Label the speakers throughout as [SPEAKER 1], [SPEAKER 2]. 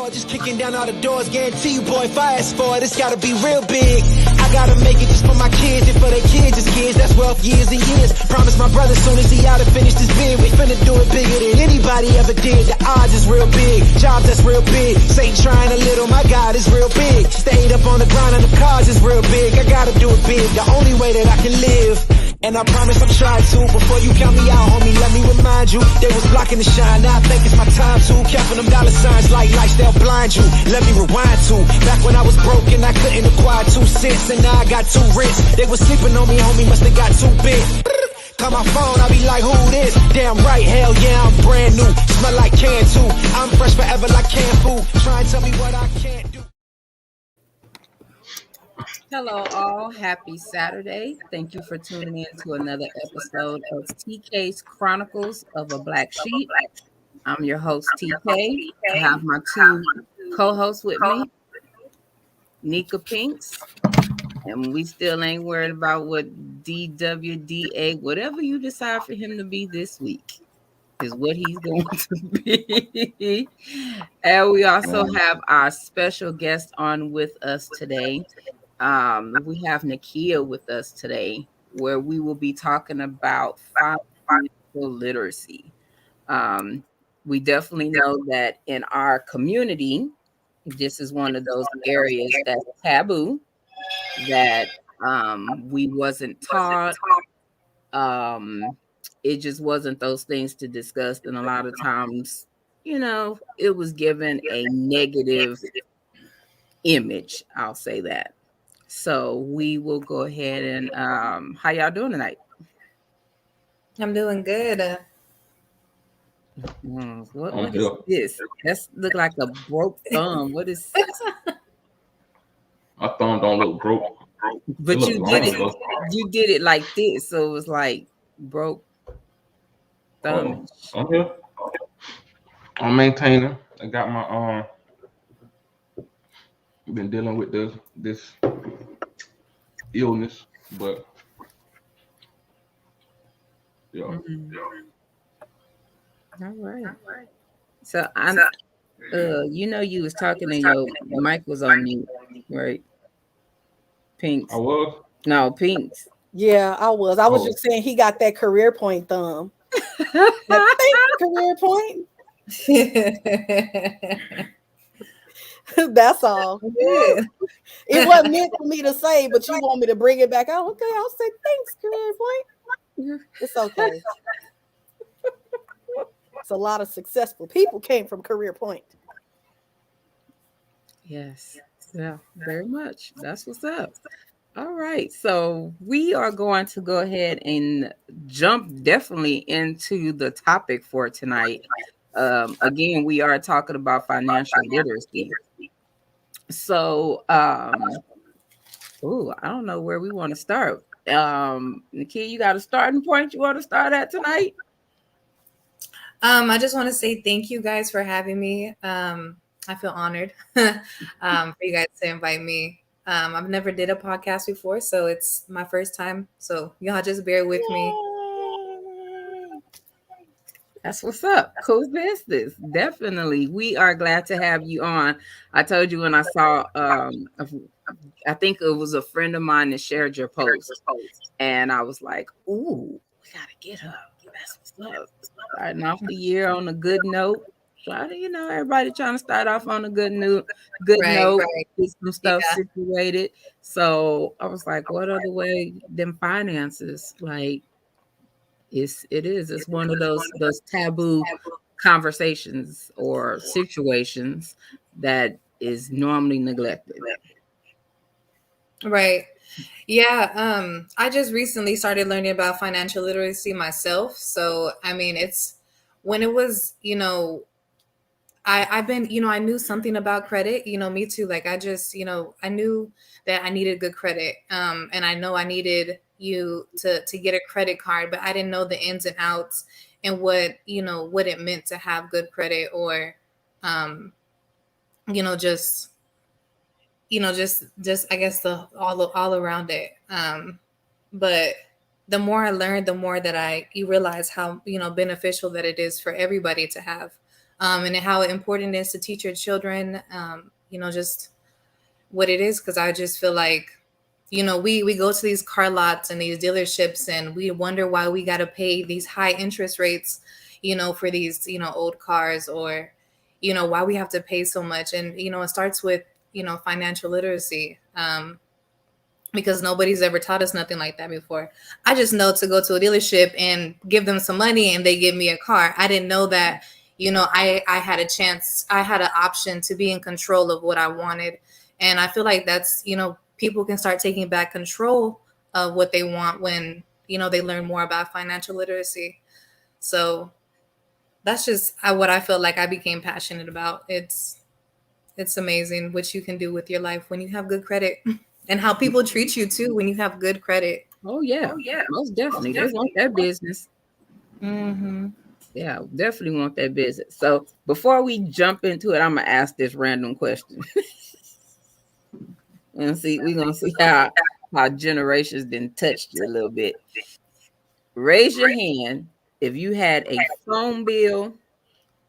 [SPEAKER 1] board, just kicking down all the doors. Guarantee you, boy, if I ask for it, it's gotta be real big. I gotta make it just for my kids and for their kids' kids. That's wealth, years and years. Promise my brother soon as he out and finish this bid, we finna do it bigger than anybody ever did. The odds is real big, jobs that's real big. Satan trying a little, my God is real big. Stayed up on the grind on the cars is real big. I gotta do it big, the only way that I can live. And I promise I'll try to. Before you count me out, homie, let me remind you, they was blocking the shine. Now I think it's my time to. Counting them dollar signs like lights, they'll blind you. Let me rewind to back when I was broke and I couldn't acquire 2 cents, and now I got 2 rents. They was sleeping on me, homie, must have got too big. Call my phone, I be like, who this? Damn right, hell yeah, I'm brand new. Smell like can too. I'm fresh forever like canned food. Try and tell me what I can't do.
[SPEAKER 2] Hello all, happy Saturday. Thank you for tuning in to another episode of TK's Chronicles of a Black Sheep. I'm your host, TK. I have my 2 co-hosts with me, Nika Pinks, and we still ain't worried about what DWDA, whatever you decide for him to be this week, is what he's going to be. And we also have our special guest on with us today. We have Nakia with us today, where we will be talking about financial literacy. We definitely know that in our community, this is one of those areas that's taboo, that we wasn't taught. It just wasn't those things to discuss, and a lot of times, it was given a negative image. I'll say that. So we will go ahead and how y'all doing tonight?
[SPEAKER 3] I'm doing good.
[SPEAKER 2] What is this? That look like a broke thumb. What is this?
[SPEAKER 4] My thumb don't look broke.
[SPEAKER 2] But you did it. You did it like this, so it was like broke thumb.
[SPEAKER 4] I'm here. I'm maintaining. I got my been dealing with this illness, but yeah.
[SPEAKER 2] Mm-hmm. All right. So I'm you was talking and your mic was on mute, right? Pinks.
[SPEAKER 4] I was?
[SPEAKER 2] No, Pinks.
[SPEAKER 5] Yeah, I was. I was just saying he got that career point thumb. Career point. That's all. Yeah. It wasn't meant for me to say, but you want me to bring it back out. Okay, I'll say thanks, career point. It's okay. It's a lot of successful people came from Career Point.
[SPEAKER 2] Yes. Yeah, very much. That's what's up. All right. So we are going to go ahead and jump definitely into the topic for tonight. Again, we are talking about financial literacy. So, I don't know where we want to start. Nakia, you got a starting point you want to start at tonight?
[SPEAKER 3] I just want to say thank you guys for having me. I feel honored for you guys to invite me. I've never did a podcast before, so it's my first time. So y'all just bear with me.
[SPEAKER 2] That's what's up. Cool business. Definitely. We are glad to have you on. I told you when I saw, I think it was a friend of mine that shared your post, and I was like, ooh, we got to get her. That's what's up. Starting off the year on a good note. Everybody trying to start off on a good note, get some stuff situated. So I was like, what other way than finances? Like, it's one of those taboo conversations or situations that is normally neglected.
[SPEAKER 3] Right. Yeah. I just recently started learning about financial literacy myself. So, I mean, it's when it was, I've been, I knew something about credit, me too. Like, I just, I knew that I needed good credit. And I know I needed you to get a credit card, but I didn't know the ins and outs and what it meant to have good credit or, just I guess the all around it. But the more I learned, the more that you realize how, beneficial that it is for everybody to have and how important it is to teach your children, just what it is. Because I just feel like, we go to these car lots and these dealerships and we wonder why we got to pay these high interest rates, for these, old cars, or, why we have to pay so much. And, it starts with, financial literacy. Because nobody's ever taught us nothing like that before. I just know to go to a dealership and give them some money and they give me a car. I didn't know that, I had a chance, I had an option to be in control of what I wanted. And I feel like that's, people can start taking back control of what they want when, they learn more about financial literacy. So that's just what I felt like I became passionate about. It's amazing what you can do with your life when you have good credit, and how people treat you too when you have good credit.
[SPEAKER 2] Oh yeah, most definitely. They want that business.
[SPEAKER 3] Mm-hmm.
[SPEAKER 2] Yeah, definitely want that business. So before we jump into it, I'm gonna ask this random question. And we're gonna see how generations then touched you a little bit. Raise your hand if you had a phone bill,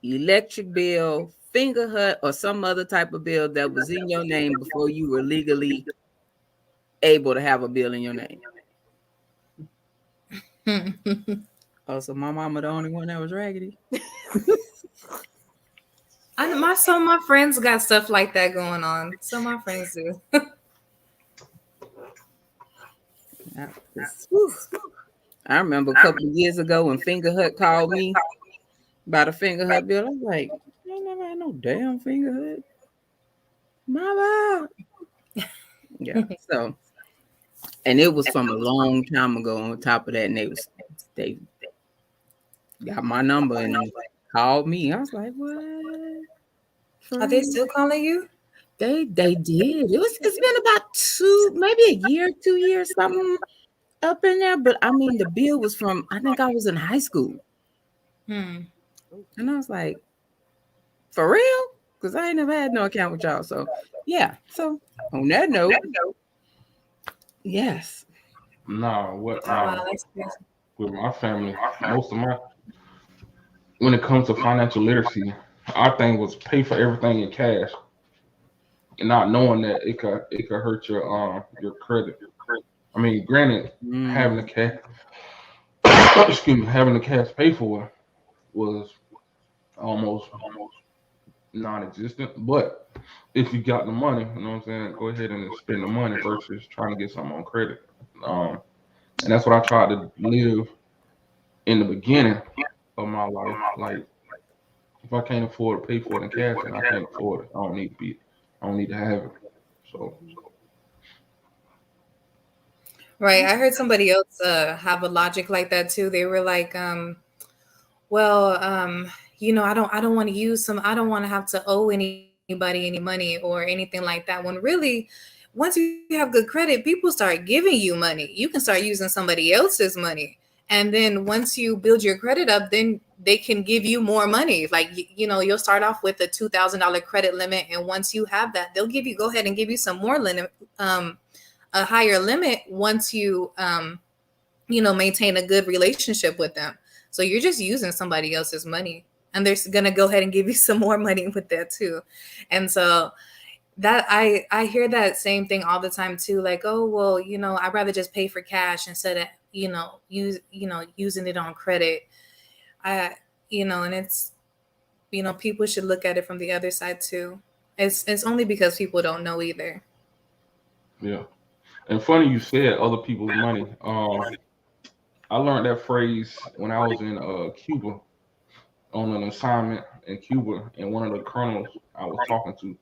[SPEAKER 2] electric bill, finger hut, or some other type of bill that was in your name before you were legally able to have a bill in your name. Oh, so my mama the only one that was raggedy?
[SPEAKER 3] Some of my friends got stuff like that going on. Some of my friends do.
[SPEAKER 2] I remember a couple of years ago when Finger Hut called me about a Finger Hut bill. I was like, I ain't never had no damn Finger Hut. Mama. Yeah, so, and it was from a long time ago on top of that, and they got my number and called me. I was like, what?
[SPEAKER 3] Are they still calling you?
[SPEAKER 2] They did. It's been about maybe a year, 2 years, something up in there. But I mean, the bill was from, I think I was in high school. And I was like, for real? Because I ain't never had no account with y'all. So yeah. So on that note, yes.
[SPEAKER 4] No, what with my family, when it comes to financial literacy, our thing was pay for everything in cash, and not knowing that it could hurt your credit. I mean, granted, having the cash, having the cash pay for it was almost non-existent. But if you got the money, you know what I'm saying, go ahead and spend the money versus trying to get something on credit. And that's what I tried to live in the beginning of my life. Like, if I can't afford to pay for it in cash, then I can't afford it. I don't need to have it. So.
[SPEAKER 3] Right. I heard somebody else have a logic like that too. They were like, I don't want to I don't want to have to owe anybody any money or anything like that. When really, once you have good credit, people start giving you money. You can start using somebody else's money. And then once you build your credit up, then they can give you more money. Like, you'll start off with a $2,000 credit limit. And once you have that, they'll go ahead and give you some more limit, a higher limit once you, maintain a good relationship with them. So you're just using somebody else's money, and they're going to go ahead and give you some more money with that too. And so that I hear that same thing all the time too. Like, oh, well, I'd rather just pay for cash instead of, using it on credit. And it's, people should look at it from the other side too. It's only because people don't know either.
[SPEAKER 4] Yeah. And funny you said other people's money. I learned that phrase when I was in Cuba on an assignment in Cuba, and one of the colonels I was talking to,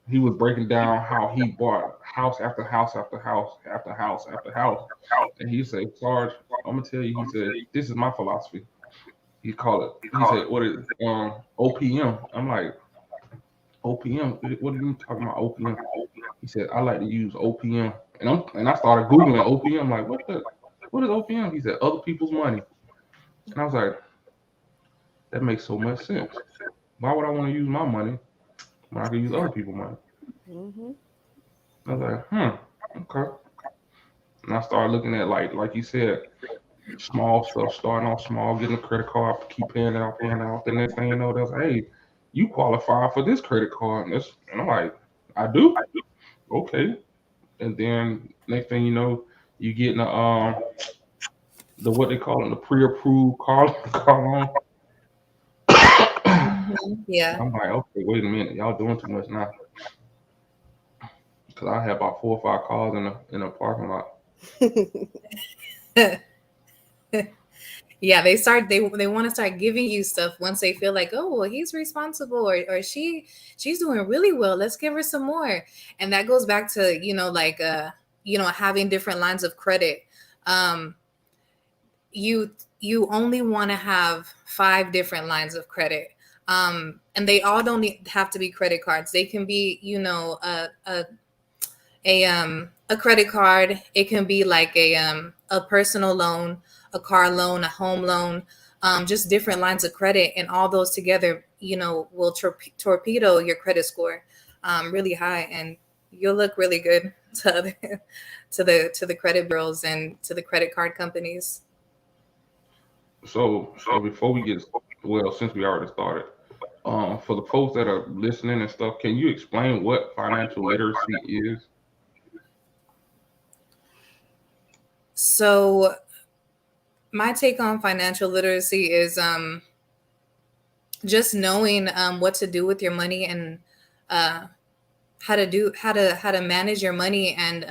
[SPEAKER 4] he was breaking down how he bought house after house after house after house after house. And he said, Sarge, I'm gonna tell you, he said, this is my philosophy. He said, what is OPM? I'm like, OPM? What are you talking about, OPM? He said, I like to use OPM. And I started Googling OPM. I'm like, what is OPM? He said, other people's money. And I was like, that makes so much sense. Why would I want to use my money when I can use other people's money?
[SPEAKER 5] Mm-hmm.
[SPEAKER 4] I was like, okay. And I started looking at, like you said, small stuff, starting off small, getting a credit card, keep paying it off. The next thing you know, they was like, hey, you qualify for this credit card. And I'm like, I do? Okay. And then next thing you know, you getting the what they call it, the pre-approved car loan.
[SPEAKER 3] Yeah.
[SPEAKER 4] I'm like, okay, wait a minute, y'all doing too much now. Because I had about 4 or 5 cars in a parking lot.
[SPEAKER 3] Yeah, they want to start giving you stuff once they feel like, oh, well, he's responsible, or she's doing really well. Let's give her some more. And that goes back to, like having different lines of credit. You only want to have 5 different lines of credit. And they all don't have to be credit cards. They can be, a credit card. It can be like a personal loan, a car loan, a home loan, just different lines of credit, and all those together, will torpedo your credit score really high, and you'll look really good to the credit bureaus and to the credit card companies.
[SPEAKER 4] So before we get, since we already started, for the folks that are listening and stuff, can you explain what financial literacy is?
[SPEAKER 3] So my take on financial literacy is just knowing what to do with your money, and how to manage your money, and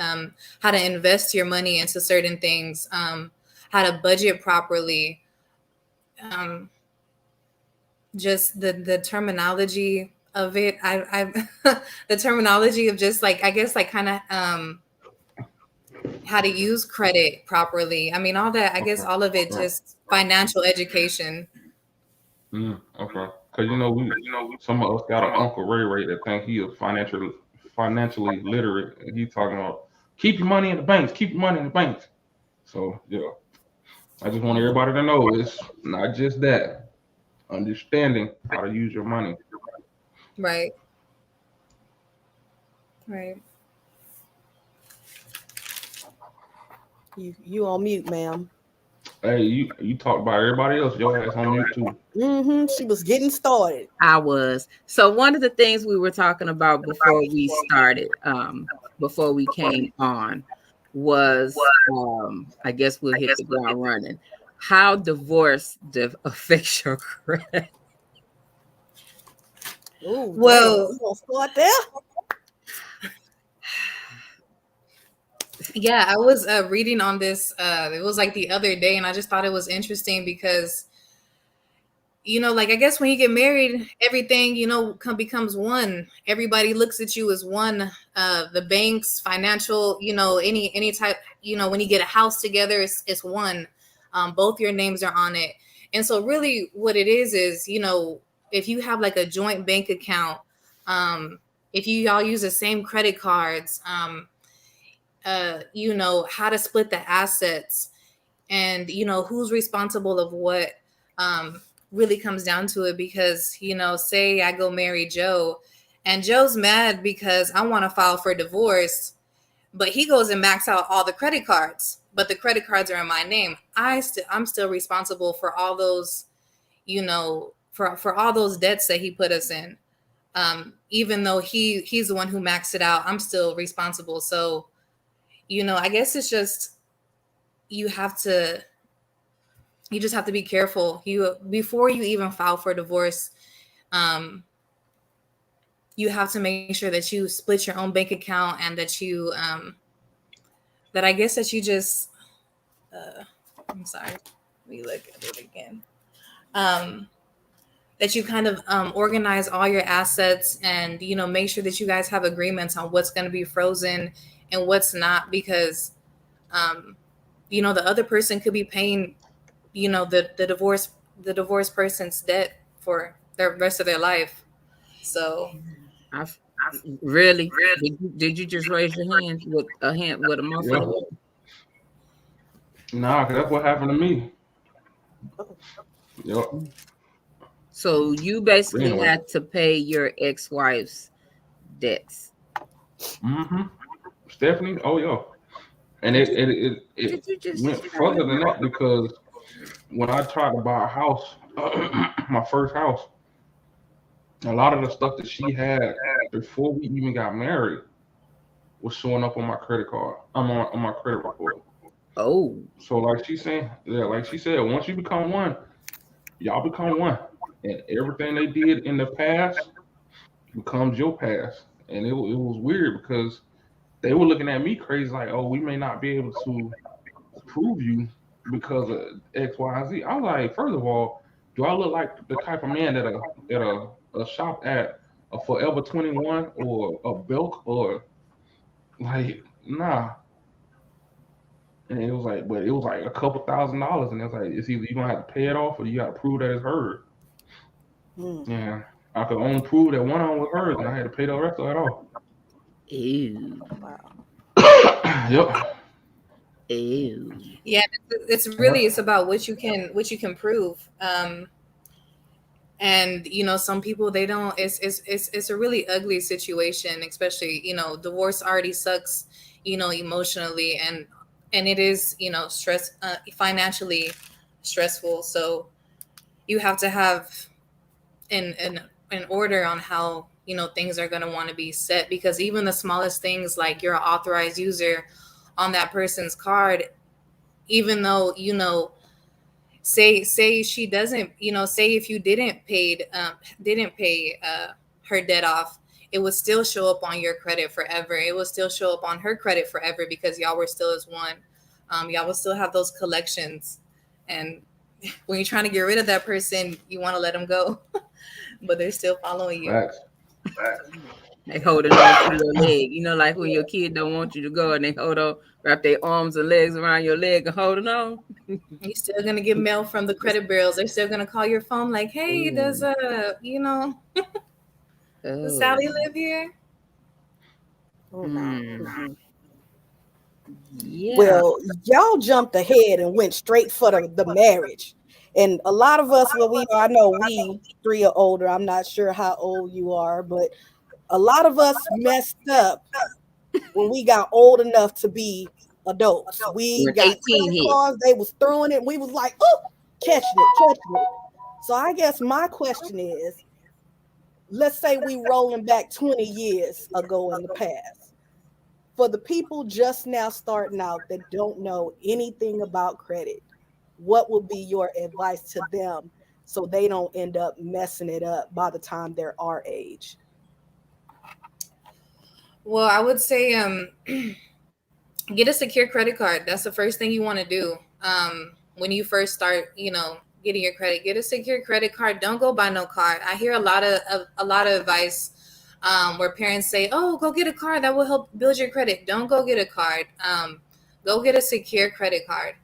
[SPEAKER 3] how to invest your money into certain things, how to budget properly, just the terminology of it. I the terminology of just like, I guess, like kind of how to use credit properly. I mean, all that, I guess all of it, just financial education.
[SPEAKER 4] Okay. Because some of us got an Uncle Ray that think he is financially literate, and he's talking about keep your money in the banks, keep your money in the banks. So yeah, I just want everybody to know it's not just that. Understanding how to use your money.
[SPEAKER 3] Right.
[SPEAKER 5] You on mute, ma'am.
[SPEAKER 4] Hey, you talk about everybody else. Your ass on mute too.
[SPEAKER 5] She was getting started.
[SPEAKER 2] I was. So one of the things we were talking about before we started, before we came on, was I guess we'll hit the ground running. How divorce affects your credit?
[SPEAKER 5] Ooh,
[SPEAKER 3] Well,
[SPEAKER 5] we gonna start there.
[SPEAKER 3] Yeah, I was reading on this. It was like the other day, and I just thought it was interesting because, like, I guess when you get married, everything, becomes one. Everybody looks at you as one. The banks, financial, any type, when you get a house together, it's one. Both your names are on it. And so really what it is, if you have like a joint bank account, if you all use the same credit cards, how to split the assets, and who's responsible of what, really comes down to it. Because say I go marry Joe, and Joe's mad because I want to file for divorce, but he goes and max out all the credit cards, but the credit cards are in my name. I'm still responsible for all those, for all those debts that he put us in. Even though he's the one who maxed it out, I'm still responsible. So I guess it's just, you just have to be careful. Before you even file for divorce, you have to make sure that you split your own bank account, and that you, that I guess that you just, I'm sorry, let me look at it again. That you kind of organize all your assets, and, make sure that you guys have agreements on what's going to be frozen and what's not, because, the other person could be paying, the divorced person's debt for the rest of their life. So
[SPEAKER 2] I've really, did you just raise your hand with a muffin?
[SPEAKER 4] Nah, cause that's what happened to me. Yep.
[SPEAKER 2] So you basically had to pay your ex-wife's debts.
[SPEAKER 4] Stephanie, oh yeah, and it went further than that, because when I tried to buy a house, my first house, A lot of the stuff that she had before we even got married was showing up on my credit card. I'm on my credit report.
[SPEAKER 2] Oh,
[SPEAKER 4] So like she said, once you become one, y'all become one, and everything they did in the past becomes your past. And it was weird because they were looking at me crazy, like, oh, we may not be able to approve you because of X, Y, and Z. I was like, first of all, do I look like the type of man that a shop at a Forever 21 or a Belk or like nah? And it was like, but it was like a couple $1,000s, and it's like it's either you're gonna have to pay it off or you got to prove that it's hers.
[SPEAKER 5] Mm.
[SPEAKER 4] Yeah, I could only prove that one of them was hers, and I had to pay the rest of it off.
[SPEAKER 2] ew,
[SPEAKER 5] Wow.
[SPEAKER 4] Yep.
[SPEAKER 2] ew.
[SPEAKER 3] Yeah, it's really it's about what you can prove. And you know, some people they don't. It's a really ugly situation, especially you know, divorce already sucks, you know, emotionally and it is you know financially stressful. So you have to have an order on how you know things are going to want to be set because even the smallest things like you're an authorized user on that person's card, even though you know say she doesn't you know say if you didn't pay her debt off, it would still show up on your credit forever. It would still show up on her credit forever because y'all were still as one. Y'all will still have those collections, and when you're trying to get rid of that person you want to let them go but they're still following you.
[SPEAKER 4] Facts.
[SPEAKER 2] They holding on to your leg. You know, like when your kid don't want you to go and they hold on, wrap their arms and legs around your leg and holding on.
[SPEAKER 3] You're still gonna get mail from the credit bureaus. They're still gonna call your phone like, hey, does you know does Sally live here?
[SPEAKER 5] Oh, no. Mhm.
[SPEAKER 2] Yeah.
[SPEAKER 5] Well, y'all jumped ahead and went straight for the marriage. And a lot of us, well, I know we three are older. I'm not sure how old you are, but a lot of us messed up when we got old enough to be adults. We
[SPEAKER 2] When
[SPEAKER 5] got
[SPEAKER 2] 18 hit.
[SPEAKER 5] cars, they was throwing it. We was like, oh, catching it. So I guess my question is, let's say we rolling back 20 years ago in the past. For the people just now starting out that don't know anything about credit, what would be your advice to them so they don't end up messing it up by the time they're our age?
[SPEAKER 3] Well, I would say get a secure credit card. That's the first thing you want to do. When you first start, you know, getting your credit, get a secure credit card. Don't go buy no card. I hear a lot of advice where parents say, "Oh, go get a card that will help build your credit." Don't go get a card. Go get a secure credit card.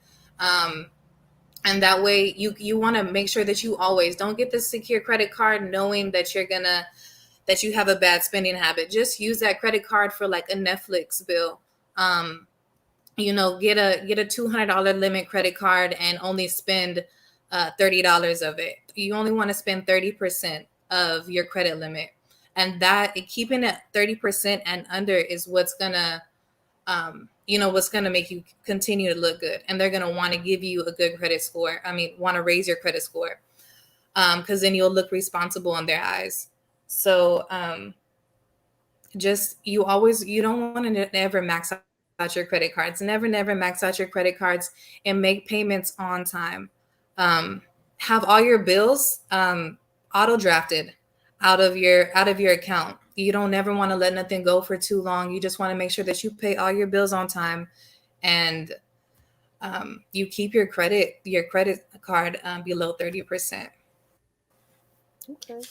[SPEAKER 3] And that way you want to make sure that you always don't get the secure credit card knowing that that you have a bad spending habit. Just use that credit card for like a Netflix bill. You know, get a $200 limit credit card and only spend $30 of it. You only want to spend 30% of your credit limit, and that keeping it 30% and under is what's gonna you know what's gonna make you continue to look good, and they're gonna want to give you a good credit score. I mean, want to raise your credit score because then you'll look responsible in their eyes. So just you don't want to ever max out your credit cards. Never max out your credit cards, and make payments on time. Have all your bills auto drafted out of your account. You don't ever want to let nothing go for too long. You just want to make sure that you pay all your bills on time, and you keep your credit card below 30%.
[SPEAKER 5] Okay.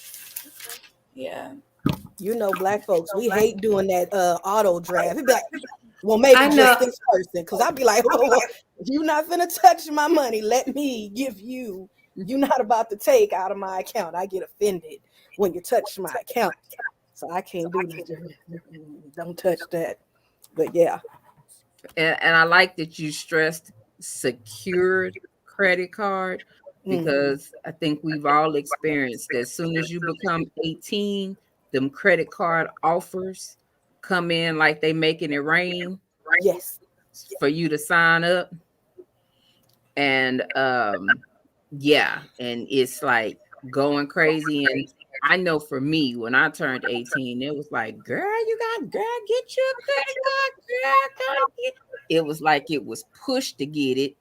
[SPEAKER 3] Yeah.
[SPEAKER 5] You know, Black folks, we hate doing that auto draft. It'd be like, well, maybe
[SPEAKER 3] I know.
[SPEAKER 5] just this person, because I'd be like, oh, you're not gonna touch my money. Let me give you. You're not about to take out of my account. I get offended when you touch my account, so I can't do that. Don't touch that. But yeah,
[SPEAKER 2] And I like that you stressed secured credit card because I think we've all experienced that as soon as you become 18, them credit card offers come in like they making it rain
[SPEAKER 5] yes,
[SPEAKER 2] for you to sign up. And yeah, and it's like going crazy. And I know for me, when I turned 18, it was like, girl, get your credit card, girl, go get. It was like it was pushed to get it,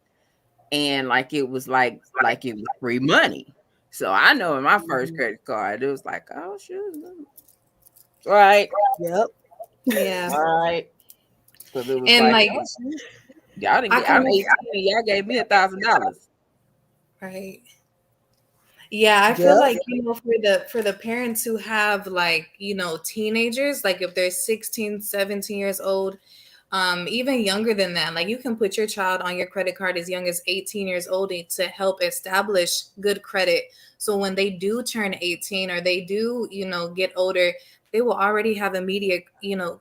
[SPEAKER 2] and like it was like it was free money. So I know in my first credit card, it was like, oh shoot, right,
[SPEAKER 5] Yep.
[SPEAKER 3] Yeah.
[SPEAKER 2] right. Because it was
[SPEAKER 3] And
[SPEAKER 2] like,
[SPEAKER 3] like,
[SPEAKER 2] oh, shoot. Y'all didn't
[SPEAKER 3] I
[SPEAKER 2] get. I'm
[SPEAKER 3] can,
[SPEAKER 2] 18. Y'all gave me $1,000.
[SPEAKER 3] right. Yeah, I feel
[SPEAKER 5] Yep.
[SPEAKER 3] like, for the parents who have, like, teenagers, like if they're 16, 17 years old, even younger than that, like you can put your child on your credit card as young as 18 years old to help establish good credit. So when they do turn 18 or they do, get older, they will already have immediate,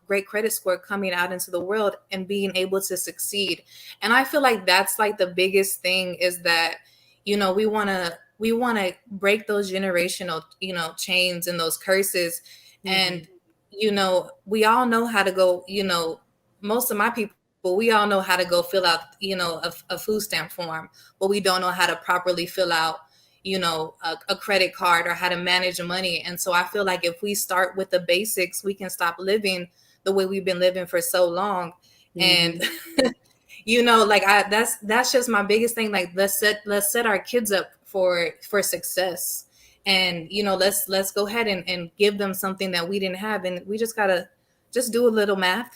[SPEAKER 3] great credit score coming out into the world and being able to succeed. And I feel like that's like the biggest thing is that, we want to break those generational, chains and those curses. And, we all know how to go, most of my people, we all know how to go fill out, a food stamp form, but we don't know how to properly fill out, a credit card or how to manage money. And so I feel like if we start with the basics, we can stop living the way we've been living for so long. And like that's just my biggest thing. Like let's set our kids up for success. And let's go ahead and give them something that we didn't have. And we just gotta just do a little math,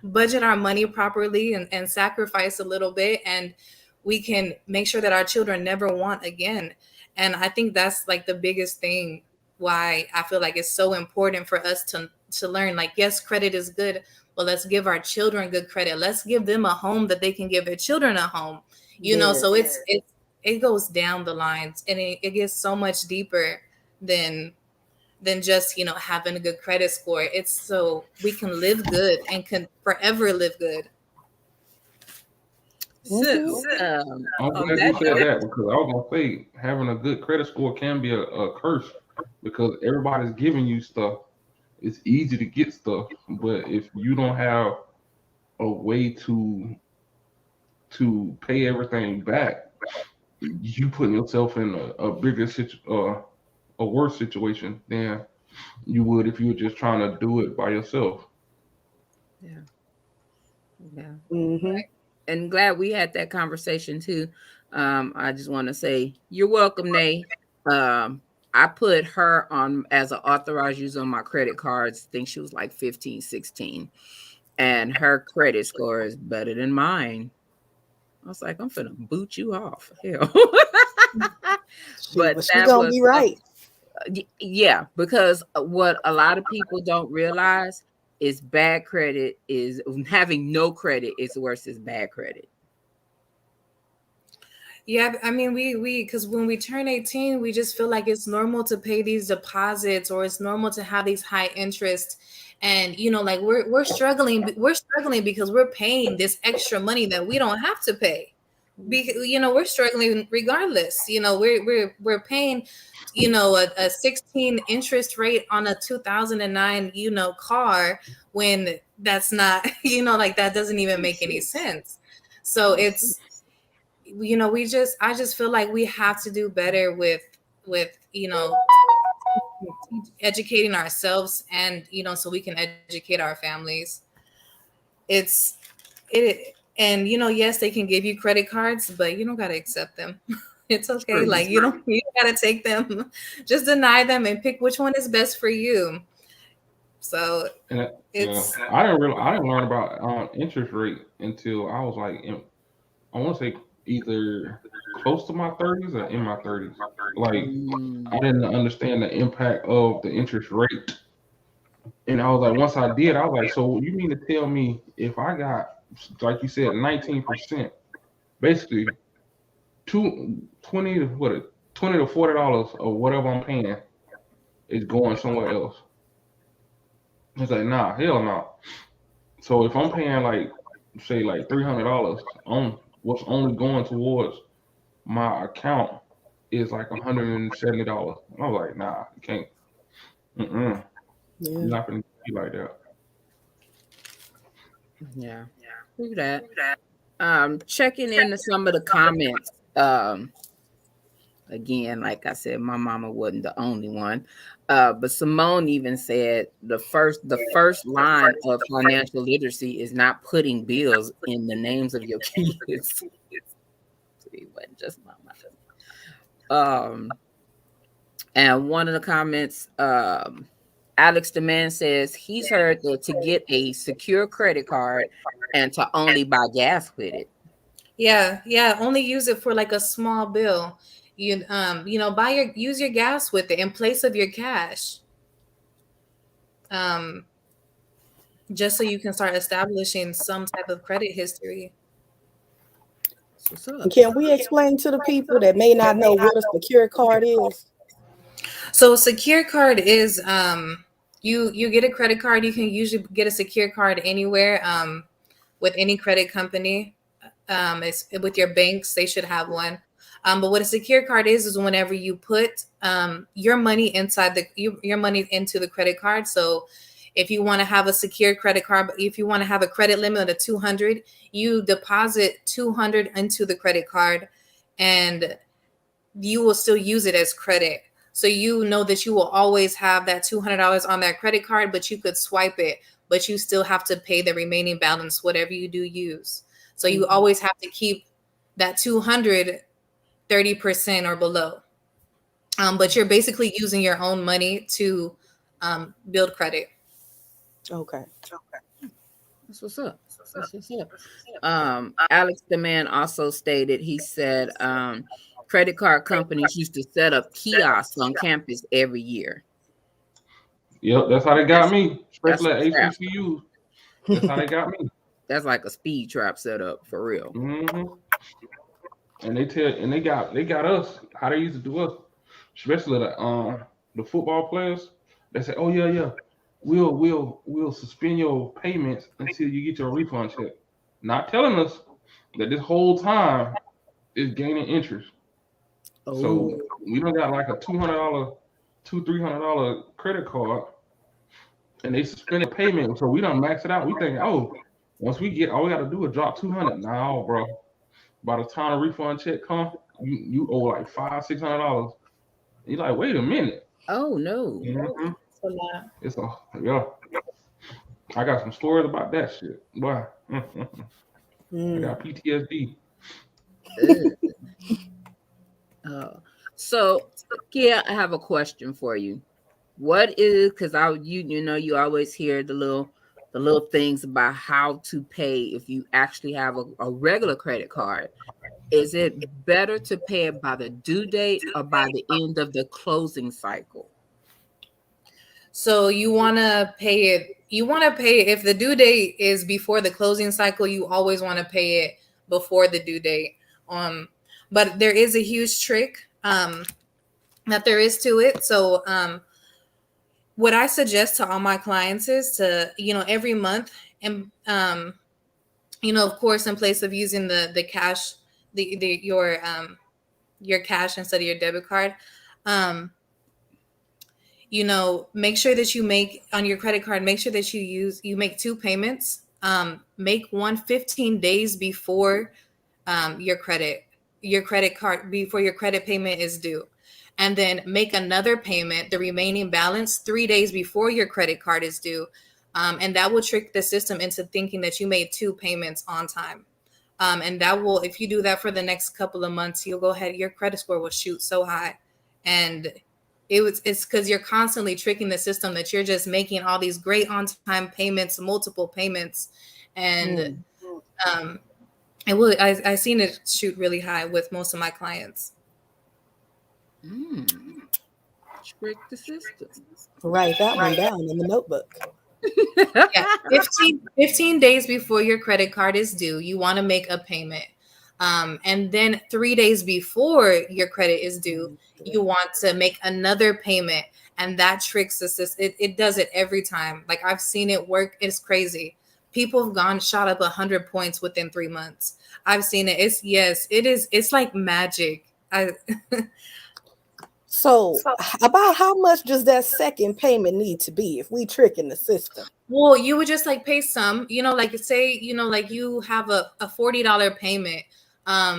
[SPEAKER 3] budget our money properly, and sacrifice a little bit, and we can make sure that our children never want again. And I think that's like the biggest thing why I feel like it's so important for us to learn, like, yes, credit is good, but let's give our children good credit. Let's give them a home that they can give their children a home, so it goes down the lines, and it gets so much deeper than just having a good credit score. It's so we can live good and can forever live good.
[SPEAKER 2] So,
[SPEAKER 4] I'm glad you said that, because I was gonna say having a good credit score can be a curse, because everybody's giving you stuff. It's easy to get stuff, but if you don't have a way to pay everything back, you putting yourself in a bigger a worse situation than you would if you were just trying to do it by yourself.
[SPEAKER 5] Mm-hmm.
[SPEAKER 2] And glad we had that conversation too. I just want to say you're welcome, Nay. I put her on as an authorized user on my credit cards. I think she was like 15, 16. And her credit score is better than mine. I was like, I'm finna boot you off. Hell.
[SPEAKER 5] But she's gonna be right.
[SPEAKER 2] Yeah, because what a lot of people don't realize is bad credit is having no credit is worse as bad credit.
[SPEAKER 3] Yeah, I mean, we because when we turn 18, we just feel like it's normal to pay these deposits, or it's normal to have these high interest. And like we're struggling because we're paying this extra money that we don't have to pay. Because we're struggling regardless. We're paying a 16 interest rate on a 2009 car, when that's not like that doesn't even make any sense. So it's I just feel like we have to do better with educating ourselves, and so we can educate our families. And yes, they can give you credit cards, but you don't got to accept them. It's okay. Like you don't got to take them. Just deny them and pick which one is best for you. So
[SPEAKER 4] I didn't learn about interest rate until I was like I want to say either close to my 30s or in my 30s. Like I didn't understand the impact of the interest rate. And I was like, once I did, I was like, so you mean to tell me if I got, like you said, 19%, basically 20 to $40 or whatever I'm paying is going somewhere else. It's like, nah, hell no. So if I'm paying like, say like $300 on what's only going towards my account is like $170. I was like, nah, you can't. You're not gonna be like that.
[SPEAKER 2] Yeah, do that. Checking into some of the comments. Again, like I said, my mama wasn't the only one. But Simone even said the first line of financial literacy is not putting bills in the names of your kids. It wasn't just my mama. And one of the comments, Alex Demand says he's heard that to get a secure credit card and to only buy gas with it.
[SPEAKER 3] Yeah. Only use it for like a small bill. You use your gas with it in place of your cash. Just so you can start establishing some type of credit history.
[SPEAKER 5] Can we explain to the people that may not know what a secure card is?
[SPEAKER 3] So a secure card is you get a credit card. You can usually get a secure card anywhere with any credit company. It's with your banks, they should have one. But what a secure card is whenever you put your money inside your money into the credit card. So if you want to have a secure credit card, if you want to have a credit limit of 200, you deposit 200 into the credit card, and you will still use it as credit. So you know that you will always have that $200 on that credit card, but you could swipe it, but you still have to pay the remaining balance, whatever you do use. So you always have to keep that 200 30% or below. But you're basically using your own money to build credit.
[SPEAKER 5] Okay.
[SPEAKER 2] That's what's up. Alex Demand also stated, he said credit card companies used to set up kiosks on campus every year.
[SPEAKER 4] Yep, that's how they got me, especially at HBCU. That's how they got me.
[SPEAKER 2] That's like a speed trap setup for real.
[SPEAKER 4] Mm-hmm. And they got us how they used to do us, especially the football players. They say, "Oh yeah, we'll suspend your payments until you get your refund check," not telling us that this whole time is gaining interest. Oh. So we don't got like a $300 credit card, and they suspended payment, so we don't max it out. We think, oh, once we get, all we got to do is drop 200. No, bro. By the time the refund check comes, you owe like $500-$600. You're like, wait a minute.
[SPEAKER 2] Oh no.
[SPEAKER 4] Mm-hmm. It's yeah. I got some stories about that shit. Boy. I got PTSD.
[SPEAKER 2] So yeah, I have a question for you. What is, because you always hear the little things about how to pay if you actually have a regular credit card. Is it better to pay it by the due date or by the end of the closing cycle?
[SPEAKER 3] So you want to pay it. If the due date is before the closing cycle, you always want to pay it before the due date. But there is a huge trick that there is to it. So what I suggest to all my clients is to, every month, and of course, in place of using the cash, your cash instead of your debit card, make sure that you make on your credit card, make sure that you make 2 payments. Make one 15 days before your credit card, before your credit payment is due. And then make another payment, the remaining balance, 3 days before your credit card is due. And that will trick the system into thinking that you made 2 payments on time. And that will, if you do that for the next couple of months, you'll go ahead, your credit score will shoot so high. And it's because you're constantly tricking the system that you're just making all these great on-time payments, multiple payments. And I've seen it shoot really high with most of my clients.
[SPEAKER 2] Trick the system.
[SPEAKER 5] Write that one down in the notebook.
[SPEAKER 3] Yeah, 15 days before your credit card is due, you want to make a payment. And then 3 days before your credit is due, you want to make another payment. And that tricks the system. It does it every time. Like, I've seen it work. It's crazy. People have shot up 100 points within 3 months. I've seen it. It's like magic.
[SPEAKER 5] So about how much does that second payment need to be if we tricking the system?
[SPEAKER 3] Well, you would just pay some, like say, you have a $40 payment.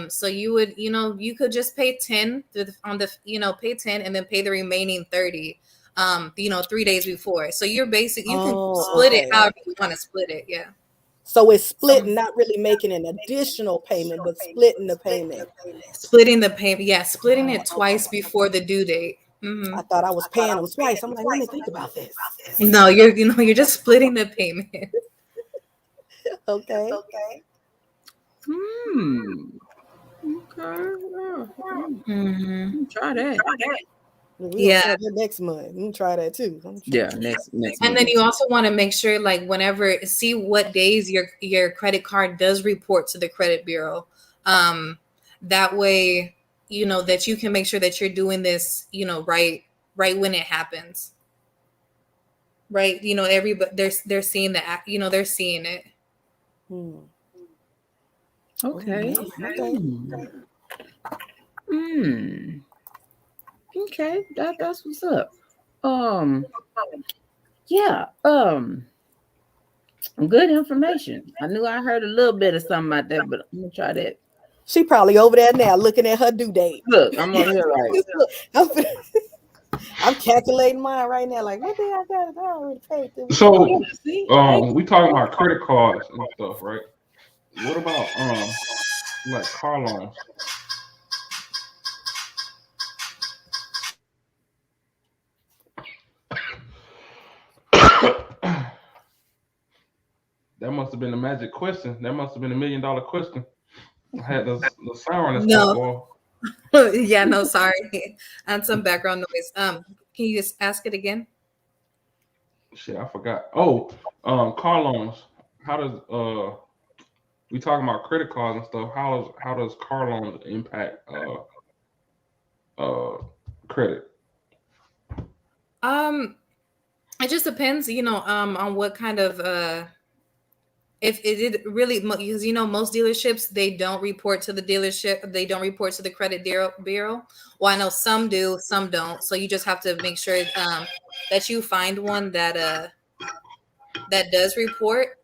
[SPEAKER 3] So you would, you could just pay 10 on the, pay 10 and then pay the remaining 30, 3 days before. So you're basic, you can split it however you want to split it. Yeah.
[SPEAKER 5] So it's splitting, not really making an additional payment, but splitting the payment.
[SPEAKER 3] Splitting the payment. Yeah. Splitting it twice before the due date.
[SPEAKER 5] I thought I was paying them twice. I'm like, let me think about this.
[SPEAKER 3] No, you're just splitting the payment.
[SPEAKER 5] Okay.
[SPEAKER 2] Okay. Try that.
[SPEAKER 5] Yeah. Next month. We can try that too.
[SPEAKER 2] Next.
[SPEAKER 3] And then you also want to make sure, like, whenever, see what days your credit card does report to the credit bureau. That way, that you can make sure that you're doing this, right when it happens. Right. Everybody, they're seeing that, they're seeing it.
[SPEAKER 2] Okay. Okay, that's what's up. Good information. I knew I heard a little bit of something about that, but I'm gonna try that.
[SPEAKER 5] She probably over there now looking at her due date.
[SPEAKER 2] Look, I'm on here right.
[SPEAKER 5] I'm calculating mine right now. Like, what did I got? I already paid them.
[SPEAKER 4] So, we talking about credit cards and stuff, right? What about like car loans? That must have been a magic question. That must have been $1 million question. I had the siren.
[SPEAKER 3] No. Yeah, no, sorry. And some background noise. Can you just ask it again?
[SPEAKER 4] Shit, I forgot. Oh, car loans. How does we talking about credit cards and stuff? How does car loans impact credit?
[SPEAKER 3] It just depends, on what kind of if it really, because most dealerships, they don't report to the dealership, they don't report to the credit bureau. Well, I know some do, some don't. So you just have to make sure that you find one that does report.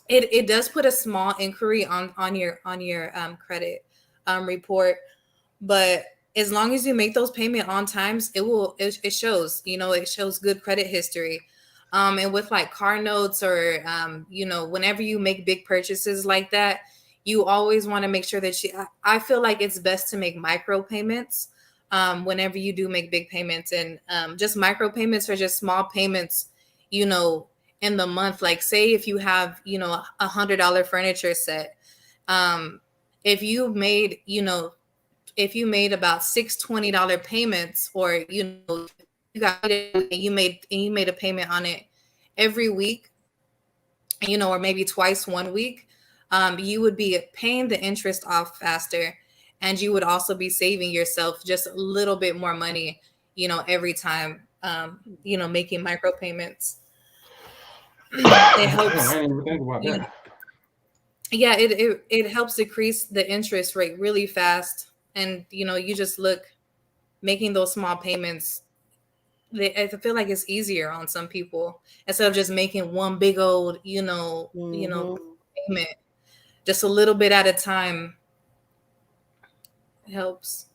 [SPEAKER 3] It does put a small inquiry on your credit report, but as long as you make those payment on times, it shows, it shows good credit history. And with like car notes or, whenever you make big purchases like that, you always want to make sure that I feel like it's best to make micro payments whenever you do make big payments. And just micro payments are just small payments, in the month. Like, say if you have, $100 furniture set, if you made, about $6 $20 payments, or, you made a payment on it every week, or maybe twice 1 week, you would be paying the interest off faster, and you would also be saving yourself just a little bit more money, every time, making micro payments. It helps.
[SPEAKER 4] I didn't even think about that.
[SPEAKER 3] Yeah, it helps decrease the interest rate really fast, and you just look, making those small payments, I feel like it's easier on some people instead of just making one big old, payment, just a little bit at a time. It helps.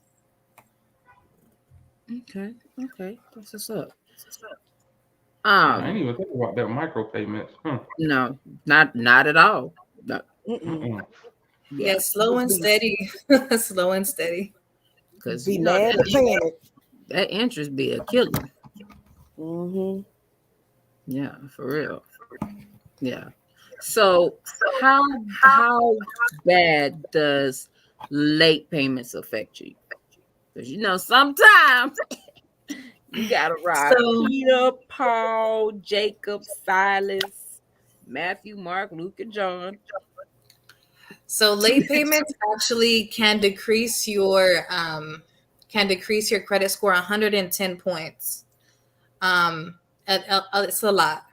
[SPEAKER 2] Okay, that's what's up.
[SPEAKER 4] I didn't even think about that micro payments.
[SPEAKER 2] No, not at all. No.
[SPEAKER 3] Yeah, slow and steady. Slow and steady.
[SPEAKER 2] Because
[SPEAKER 5] that
[SPEAKER 2] interest be a killer. Yeah, for real. Yeah. So how bad does late payments affect you? Because sometimes you gotta ride Peter, Paul, Jacob, Silas, Matthew, Mark, Luke, and John.
[SPEAKER 3] So late payments actually can decrease your credit score 110 points. It's a lot,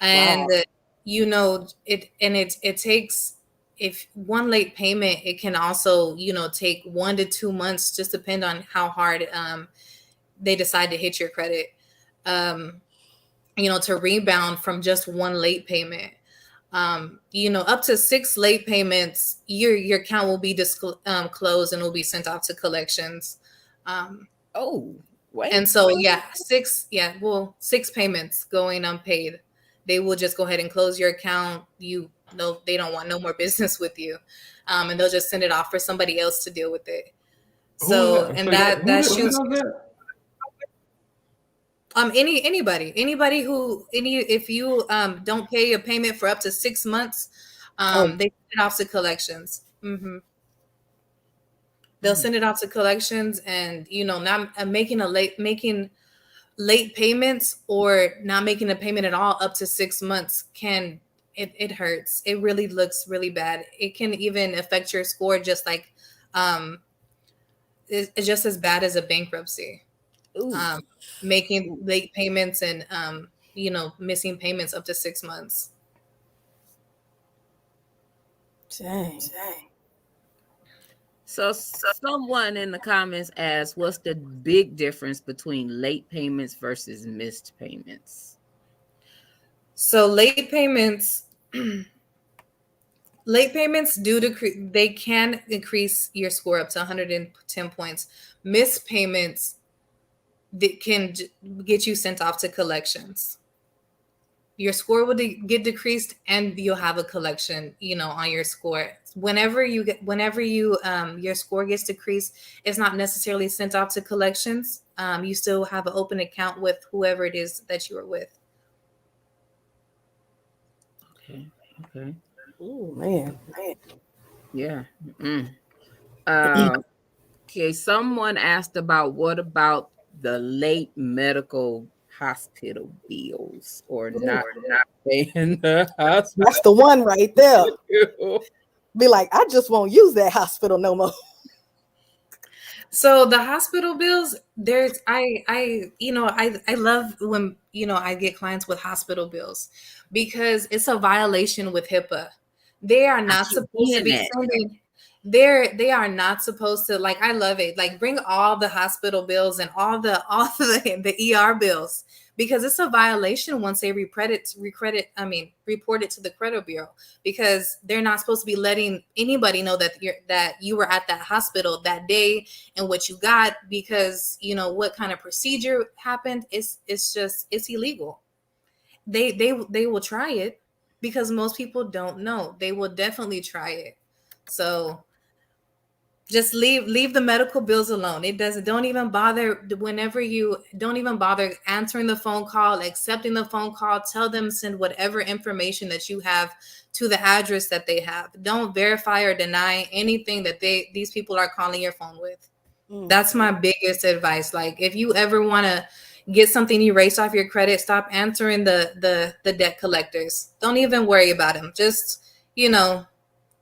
[SPEAKER 3] and wow. It takes, if one late payment, it can also take 1 to 2 months, just depend on how hard they decide to hit your credit, to rebound from just one late payment. Up to 6 late payments, your account will be closed and will be sent off to collections.
[SPEAKER 2] Oh, wait.
[SPEAKER 3] And so, 6 payments going unpaid, they will just go ahead and close your account. They don't want no more business with you, and they'll just send it off for somebody else to deal with it. So, and that shoots. Anybody if you don't pay a payment for up to 6 months, they send it off to collections. They'll send it off to collections, and not making late payments or not making a payment at all up to 6 months it hurts. It really looks really bad. It can even affect your score, just like it's just as bad as a bankruptcy. Making late payments and missing payments up to 6 months.
[SPEAKER 5] Dang.
[SPEAKER 2] So someone in the comments asked, what's the big difference between late payments versus missed payments?
[SPEAKER 3] So late payments they can increase your score up to 110 points. Missed payments that can get you sent off to collections. Your score will get decreased, and you'll have a collection, on your score. Whenever your score gets decreased, it's not necessarily sent off to collections. You still have an open account with whoever it is that you are with.
[SPEAKER 2] Okay.
[SPEAKER 5] Oh man.
[SPEAKER 2] Yeah. Okay. Someone asked about what about the late medical hospital bills or not paying the hospital.
[SPEAKER 5] That's the one right there. Be like, I just won't use that hospital no more.
[SPEAKER 3] So the hospital bills, I love when I get clients with hospital bills, because it's a violation with HIPAA. They are not supposed to be sending. They are not supposed to, like, I love it. Like, bring all the hospital bills and all the ER bills, because it's a violation once they report it to the credit bureau, because they're not supposed to be letting anybody know that you were at that hospital that day and what you got, because what kind of procedure happened. It's illegal. They will try it, because most people don't know. They will definitely try it. So just leave the medical bills alone. Don't even bother answering the phone call, accepting the phone call. Tell them send whatever information that you have to the address that they have. Don't verify or deny anything that these people are calling your phone with. That's my biggest advice. Like, if you ever want to get something erased off your credit, stop answering the debt collectors. Don't even worry about them. Just,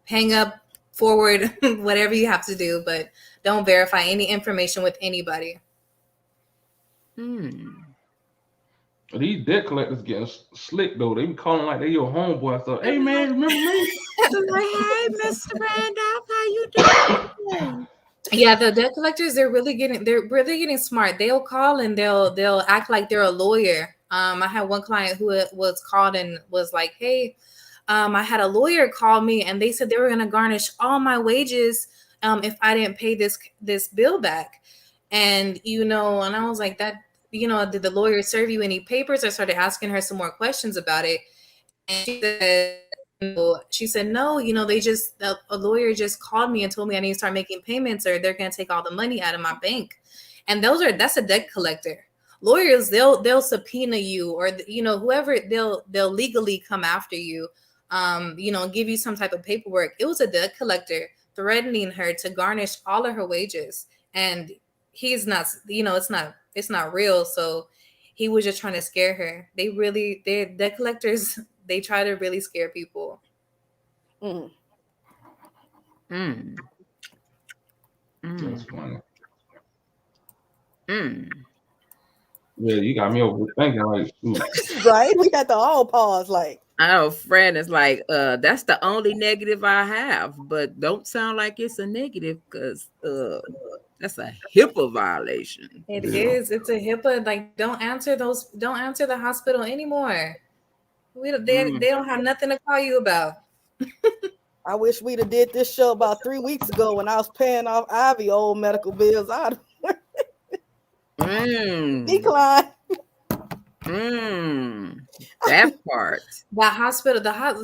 [SPEAKER 3] hang up, forward, whatever you have to do, but don't verify any information with anybody.
[SPEAKER 4] These debt collectors getting slick though. They be calling like they your homeboy. So, hey man, remember me?
[SPEAKER 2] Like, hey, Mr. Randolph, how you doing?
[SPEAKER 3] Yeah, the debt collectors, they're really getting smart. They'll call and they'll act like they're a lawyer. I had one client who was called and was like, hey, I had a lawyer call me and they said they were going to garnish all my wages if I didn't pay this bill back. And, and I was like, that, did the lawyer serve you any papers? I started asking her some more questions about it. And she said, no, a lawyer just called me and told me I need to start making payments or they're going to take all the money out of my bank. And that's a debt collector. Lawyers, they'll subpoena you, or, whoever, they'll legally come after you. Give you some type of paperwork. It was a debt collector threatening her to garnish all of her wages. And he's not, it's not real. So he was just trying to scare her. They're debt collectors. They try to really scare people.
[SPEAKER 4] That's funny. Yeah, you got me over thinking like,
[SPEAKER 5] right? We got the all pause like.
[SPEAKER 2] Our friend is like, that's the only negative I have, but don't sound like it's a negative, because that's a HIPAA violation.
[SPEAKER 3] It is. It's a HIPAA. Like, don't answer the hospital anymore. They don't have nothing to call you about.
[SPEAKER 5] I wish we'd have did this show about 3 weeks ago when I was paying off Ivy old medical bills. I'd decline.
[SPEAKER 2] That part.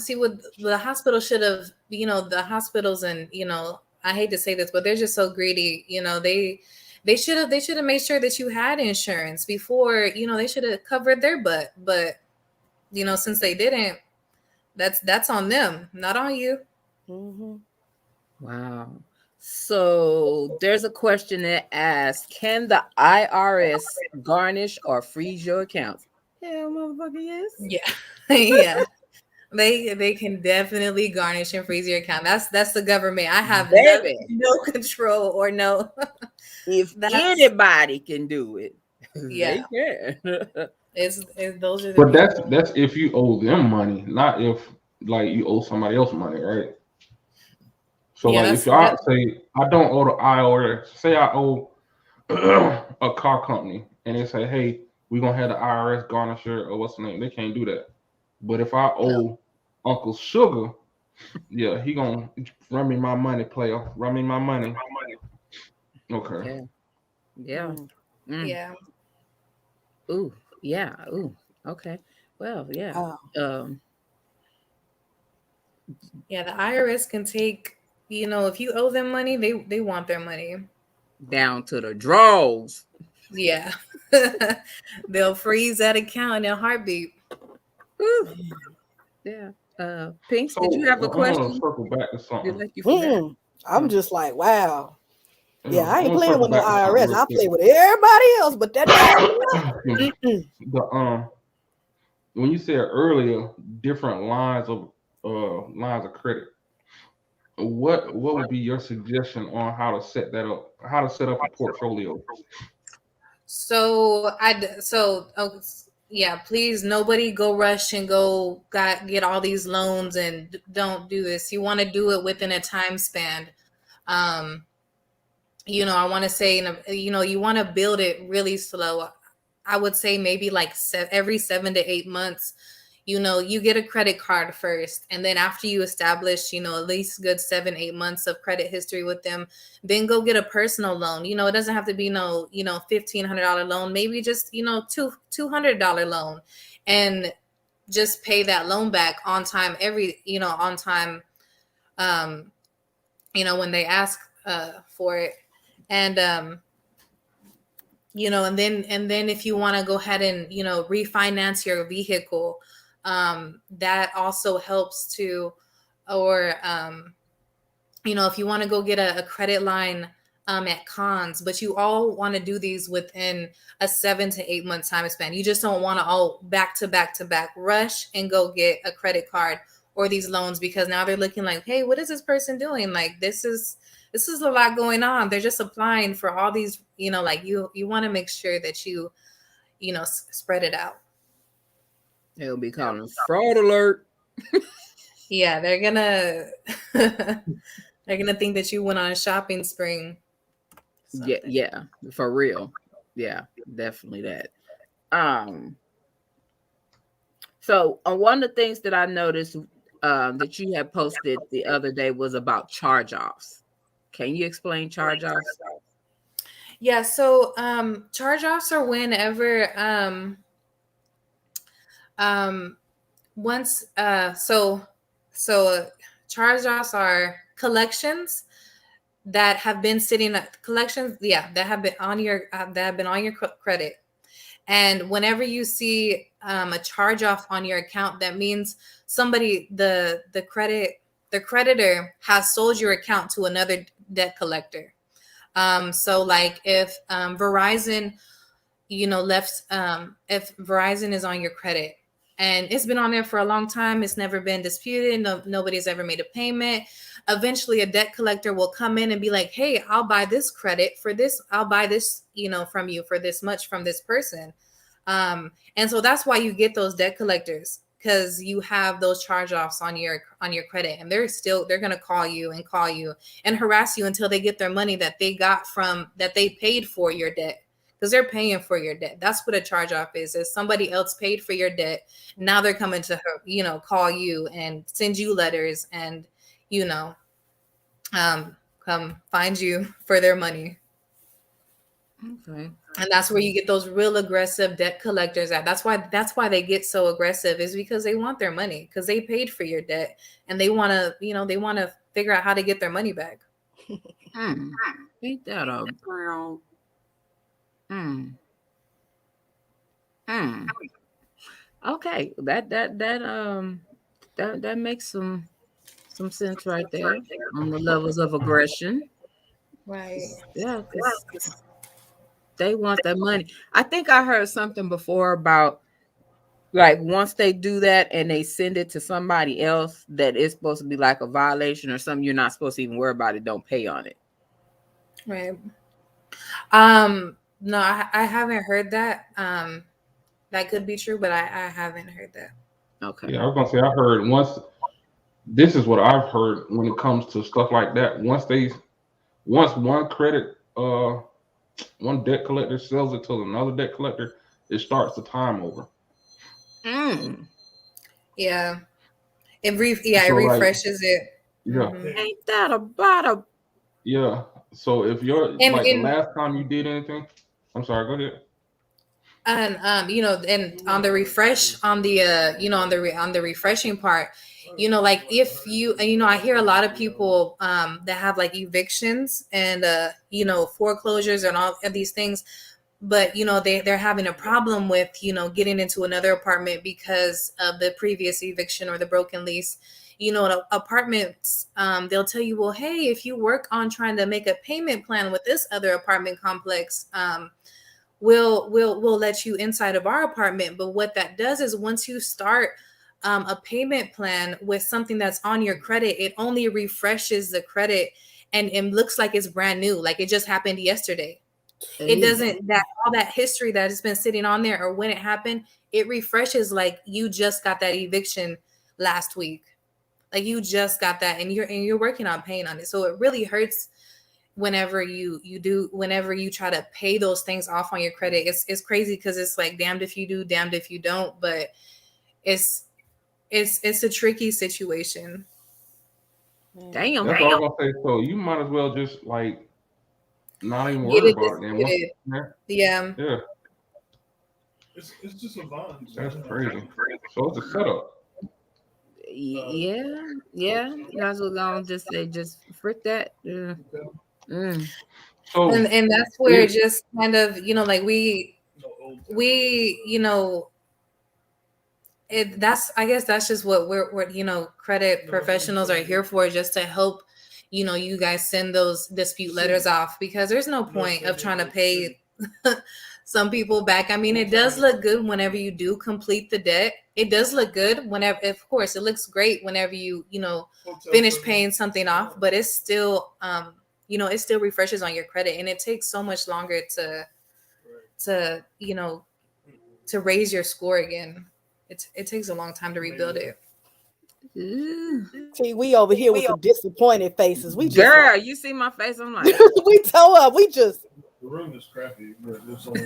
[SPEAKER 3] See what the hospital should have, the hospitals, and I hate to say this, but they're just so greedy. They should have made sure that you had insurance before, they should have covered their butt. But since they didn't, that's on them, not on you.
[SPEAKER 5] Mm-hmm.
[SPEAKER 2] Wow. So there's a question that asks, can the IRS garnish or freeze your accounts? Hell, motherfucker, yes.
[SPEAKER 3] Yeah. Yeah. They can definitely garnish and freeze your account. That's the government. I have no control or no.
[SPEAKER 2] If anybody can do it,
[SPEAKER 3] yeah,
[SPEAKER 2] they can.
[SPEAKER 3] Those are the.
[SPEAKER 4] But that's if you owe them money, not if like you owe somebody else money, right? So
[SPEAKER 3] Yeah,
[SPEAKER 4] like if I say I don't owe the IRS, say I owe a car company, and they say, hey, we're gonna have the IRS garnisher or what's the name? They can't do that. But if I owe Uncle Sugar, yeah, he gonna run me my money, player. Run me my money. Okay.
[SPEAKER 2] Yeah.
[SPEAKER 3] Yeah.
[SPEAKER 2] Ooh. Yeah. Ooh. Okay. Well, yeah.
[SPEAKER 3] Yeah, the IRS can take, if you owe them money, they want their money.
[SPEAKER 2] Down to the draws.
[SPEAKER 3] Yeah. They'll freeze that account in a heartbeat.
[SPEAKER 2] Ooh. Yeah. Pinks, did you have a question?
[SPEAKER 4] I want to circle back to something.
[SPEAKER 5] I'm just like, wow. Yeah, I ain't playing with the IRS. I play with everybody else, but that
[SPEAKER 4] when you said earlier, different lines of credit, what would be your suggestion on how to set that up? How to set up a portfolio?
[SPEAKER 3] Please, nobody go rush and get all these loans and don't do this. You want to do it within a time span. I want to say, you want to build it really slow. I would say maybe like every 7 to 8 months, you get a credit card first. And then after you establish, at least good 7-8 months of credit history with them, then go get a personal loan. It doesn't have to be no, $1,500 loan, maybe just, $200 loan, and just pay that loan back on time when they ask for it. And, and then if you want to go ahead and, refinance your vehicle, that also helps too. Or, if you want to go get a credit line at Cons, but you all want to do these within a 7 to 8 month time span. You just don't want to all back to back rush and go get a credit card or these loans, because now they're looking like, hey, what is this person doing? Like, this is a lot going on. They're just applying for all these, you want to make sure that you spread it out.
[SPEAKER 2] They'll be calling fraud alert.
[SPEAKER 3] Yeah, they're gonna think that you went on a shopping spree.
[SPEAKER 2] Yeah, for real. Yeah, definitely that. So one of the things that I noticed that you had posted the other day was about charge-offs. Can you explain charge-offs?
[SPEAKER 3] Yeah, so charge-offs are whenever charge-offs are collections that have been that have been on your credit. And whenever you see a charge-off on your account, that means the creditor has sold your account to another debt collector. So like if Verizon, if Verizon is on your credit and it's been on there for a long time, it's never been disputed, nobody's ever made a payment. Eventually a debt collector will come in and be like, hey, I'll buy this credit for this. I'll buy this, from you for this much from this person. And so that's why you get those debt collectors, because you have those charge-offs on your credit, and they're going to call you and harass you until they get their money that they paid for your debt. because they're paying for your debt. That's what a charge off is somebody else paid for your debt. Now they're coming to her, call you and send you letters and, come find you for their money.
[SPEAKER 2] Okay.
[SPEAKER 3] And that's where you get those real aggressive debt collectors at. That's why they get so aggressive, is because they want their money, because they paid for your debt and they want to figure out how to get their money back.
[SPEAKER 2] Ain't that a girl? Okay, that makes some sense right there on the levels of aggression.
[SPEAKER 3] Right.
[SPEAKER 2] Yeah, 'cause they want that money. I think I heard something before about, like, once they do that and they send it to somebody else, that it's supposed to be like a violation or something. You're not supposed to even worry about it. Don't pay on it.
[SPEAKER 3] Right. No, I haven't heard that. That could be true, but I haven't heard that.
[SPEAKER 2] Okay.
[SPEAKER 4] Yeah, I was gonna say I heard once. This is what I've heard when it comes to stuff like that. Once one debt collector sells it to another debt collector, it starts the time over.
[SPEAKER 3] Yeah. It
[SPEAKER 4] So,
[SPEAKER 3] refreshes it.
[SPEAKER 4] Yeah.
[SPEAKER 2] Ain't that about a
[SPEAKER 4] Yeah. So if you're the last time you did anything, I'm sorry, go ahead.
[SPEAKER 3] And and on the refresh, on the on the refreshing part, like if you I hear a lot of people that have like evictions and foreclosures and all of these things, but they're having a problem with getting into another apartment because of the previous eviction or the broken lease. Apartments, they'll tell you, well, hey, if you work on trying to make a payment plan with this other apartment complex, we'll let you inside of our apartment. But what that does is, once you start a payment plan with something that's on your credit, it only refreshes the credit and it looks like it's brand new, like it just happened yesterday. It doesn't, that all that history that has been sitting on there or when it happened, it refreshes like you just got that eviction last week. Like you just got that and you're working on paying on it. So it really hurts whenever you try to pay those things off on your credit. It's crazy because it's like damned if you do, damned if you don't. But it's a tricky situation.
[SPEAKER 2] Damn.
[SPEAKER 4] That's all I'm gonna say. So you might as well just like not even worry about it.
[SPEAKER 3] Yeah.
[SPEAKER 6] It's just a bond.
[SPEAKER 4] That's crazy. So it's a setup.
[SPEAKER 2] Yeah. That's what I'm just say. Just frick that. Yeah.
[SPEAKER 4] So
[SPEAKER 3] and that's where just kind of like we I guess that's just what we're credit professionals are here for, just to help you guys send those dispute letters off, because there's no point of trying to pay some people back. I mean, it does look good whenever you do complete the debt. It does look good whenever, of course, it looks great whenever you finish paying something off, but it's still it still refreshes on your credit, and it takes so much longer to raise your score again. It takes a long time to rebuild it.
[SPEAKER 5] See, we over here with the disappointed faces. We just
[SPEAKER 2] girl, you see my face? I'm like,
[SPEAKER 5] we toe up. We just
[SPEAKER 6] the room is crappy.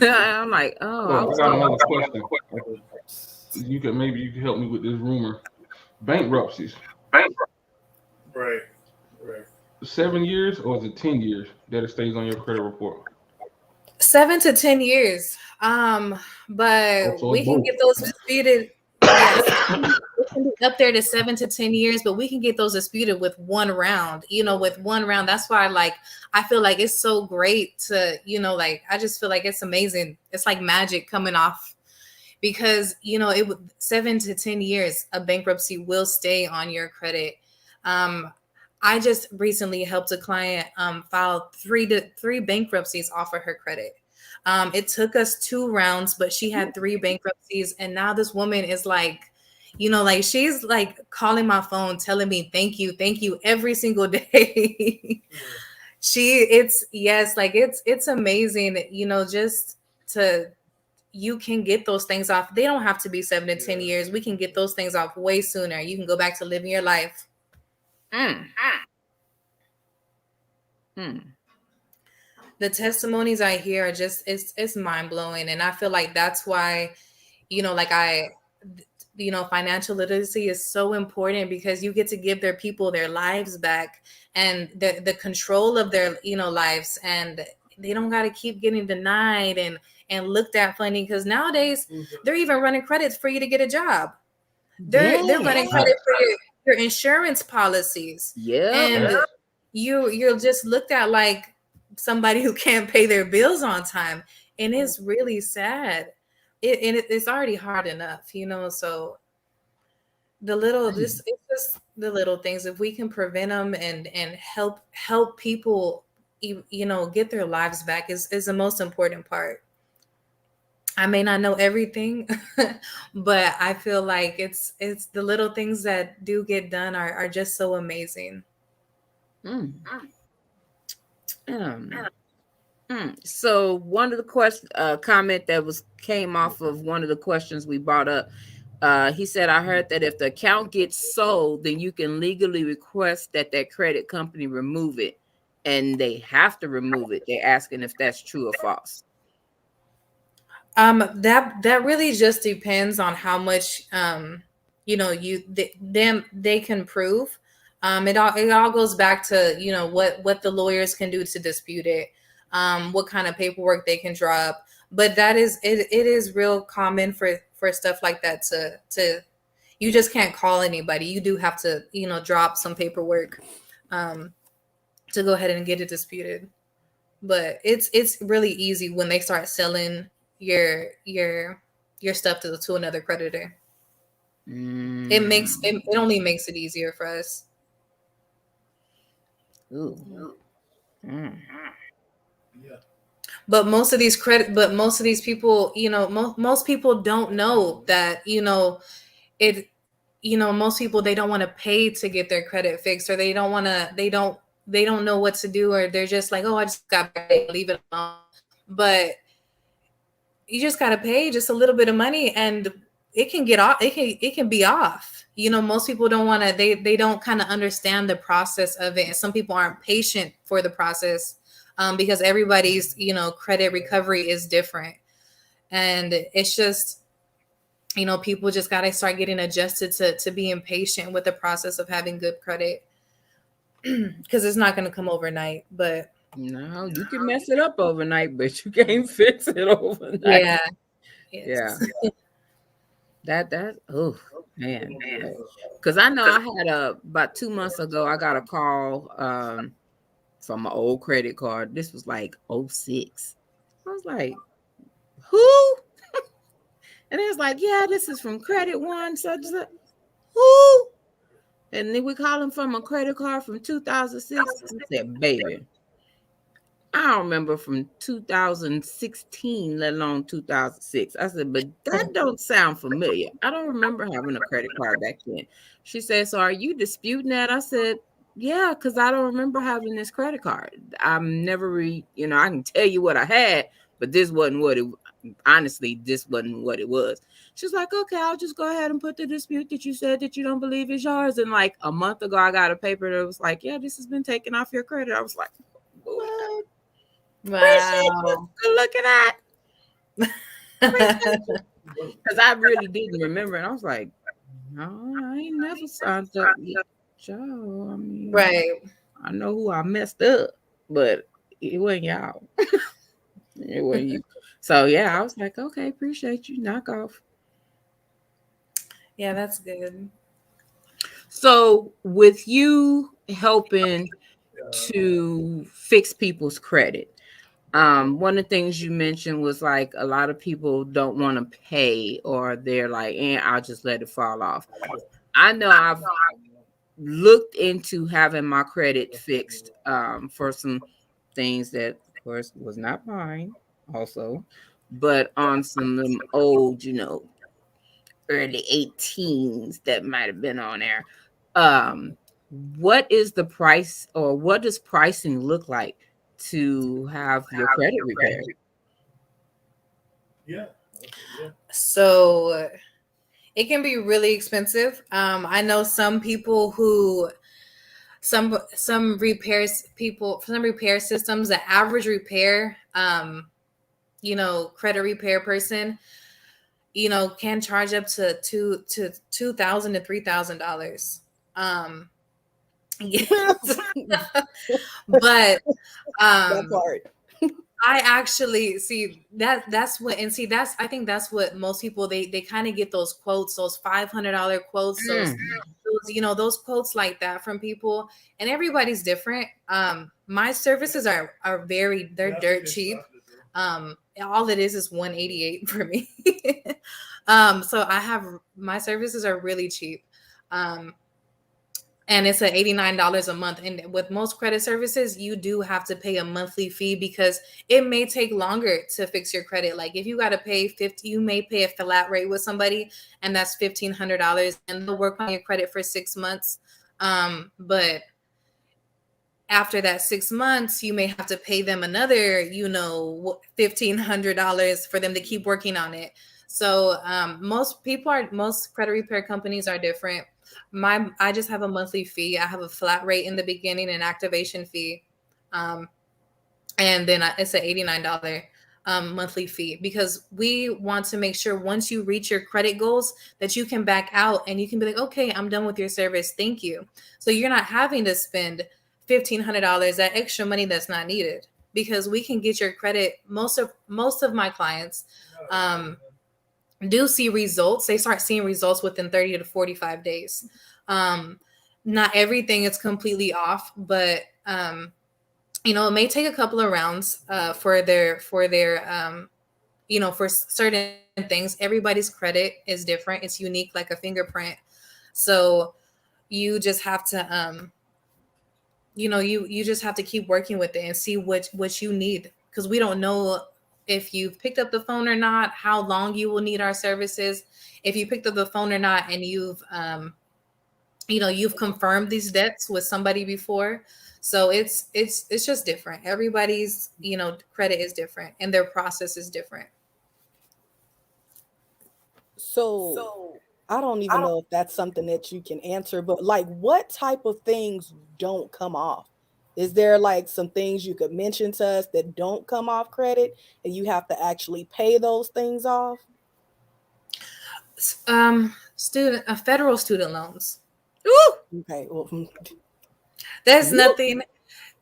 [SPEAKER 2] I'm like, oh,
[SPEAKER 4] I got another question. Maybe you can help me with this rumor. Bankruptcies.
[SPEAKER 6] Right.
[SPEAKER 4] 7 years, or is it 10 years that it stays on your credit report?
[SPEAKER 3] 7 to 10 years. But we can get those disputed. Yes. Up there to 7 to 10 years, but we can get those disputed with one round. With one round. That's why, I feel like it's so great to, I just feel like it's amazing. It's like magic coming off, because it would 7 to 10 years, a bankruptcy will stay on your credit. I just recently helped a client file three bankruptcies off of her credit. It took us 2 rounds, but she had 3 bankruptcies, and now this woman is like, she's like calling my phone, telling me thank you every single day. It's amazing, just you can get those things off. They don't have to be 7 to 10 years. We can get those things off way sooner. You can go back to living your life. The testimonies I hear are just it's mind blowing, and I feel like that's why, like financial literacy is so important, because you get to give their people their lives back, and the control of their lives, and they don't got to keep getting denied and looked at funny, because nowadays they're even running credits for you to get a job. They're running credit for your insurance policies. And you're just looked at like somebody who can't pay their bills on time, and it's really sad. It's already hard enough, so it's just the little things. If we can prevent them and help people get their lives back, is the most important part. I may not know everything, but I feel like it's the little things that do get done are just so amazing.
[SPEAKER 2] So one of the comment that came off of one of the questions we brought up, he said, I heard that if the account gets sold, then you can legally request that credit company remove it, and they have to remove it. They're asking if that's true or false.
[SPEAKER 3] That really just depends on how much they can prove. It all goes back to what the lawyers can do to dispute it, what kind of paperwork they can draw up. But that is it is real common for stuff like that to you just can't call anybody. You do have to drop some paperwork to go ahead and get it disputed. But it's really easy when they start selling your stuff to another creditor. It only makes it easier for us.
[SPEAKER 2] Ooh.
[SPEAKER 6] Yeah.
[SPEAKER 3] But most of these people, most people don't know that, most people, they don't want to pay to get their credit fixed, or they don't know what to do, or they're just like, oh, I just got to pay, leave it alone. But you just got to pay just a little bit of money, and it can get off. It can be off. Most people don't want to, they don't kind of understand the process of it. And some people aren't patient for the process, because everybody's, credit recovery is different. And it's just, people just got to start getting adjusted to being patient with the process of having good credit, because it's not going to come overnight. But
[SPEAKER 2] no, you can mess it up overnight, but you can't fix it overnight.
[SPEAKER 3] Yeah.
[SPEAKER 2] Yes. Yeah. That oh man. Because I know I had about 2 months ago, I got a call from my old credit card. This was like 06. I was like, who? And it was like, yeah, this is from Credit One. Such who? And then we call him from a credit card from 2006. I said, baby, I don't remember from 2016, let alone 2006. I said, but that don't sound familiar. I don't remember having a credit card back then. She said, so are you disputing that? I said, yeah, because I don't remember having this credit card. I'm never, I can tell you what I had, but this wasn't what it, honestly, this wasn't what it was. She's like, okay, I'll just go ahead and put the dispute that you said that you don't believe is yours. And like a month ago, I got a paper that was like, yeah, this has been taken off your credit. I was like, what?
[SPEAKER 3] Wow.
[SPEAKER 2] Good looking at. Because I really didn't remember. And I was like, no, I ain't never signed up with y'all. I mean,
[SPEAKER 3] right.
[SPEAKER 2] I know who I messed up, but it wasn't y'all. It wasn't you. So yeah, I was like, okay, appreciate you. Knock off.
[SPEAKER 3] Yeah, that's good.
[SPEAKER 2] So with you helping to fix people's credit, one of the things you mentioned was like a lot of people don't want to pay, or they're like, I'll just let it fall off. I know I've looked into having my credit fixed for some things that, of course, was not mine also, but on some of them old, early 18s that might have been on there. What is the price, or what does pricing look like to have your credit repaired?
[SPEAKER 6] Yeah.
[SPEAKER 3] So it can be really expensive. I know some people who some repair systems, the average repair, credit repair person, can charge up to $2,000 to $3,000. Yes. But
[SPEAKER 5] That part.
[SPEAKER 3] I actually see that's what, and see, I think that's what most people, they kind of get those quotes, those $500 quotes, those those quotes like that from people, and everybody's different. My services are they're dirt cheap. All it is $188 for me. So my services are really cheap. And it's at $89 a month. And with most credit services, you do have to pay a monthly fee because it may take longer to fix your credit. Like if you got to pay you may pay a flat rate with somebody, and that's $1,500, and they'll work on your credit for 6 months. But after that 6 months, you may have to pay them another, $1,500 for them to keep working on it. So most credit repair companies are different. I just have a monthly fee. I have a flat rate in the beginning, an activation fee, and then it's an $89 monthly fee, because we want to make sure once you reach your credit goals that you can back out and you can be like, okay, I'm done with your service, thank you. So you're not having to spend $1,500, that extra money that's not needed, because we can get your credit. Most of my clients do see results. They start seeing results within 30 to 45 days. Not everything is completely off, but it may take a couple of rounds for certain things. Everybody's credit is different. It's unique, like a fingerprint. So you just have to you just have to keep working with it and see what you need, because we don't know if you've picked up the phone or not, how long you will need our services. If you picked up the phone or not, and you've confirmed these debts with somebody before. So it's just different. Everybody's, credit is different and their process is different.
[SPEAKER 5] So I don't even know if that's something that you can answer, but like what type of things don't come off? Is there like some things you could mention to us that don't come off credit and you have to actually pay those things off?
[SPEAKER 3] Federal student loans.
[SPEAKER 5] Ooh! Okay. Well,
[SPEAKER 3] there's nothing.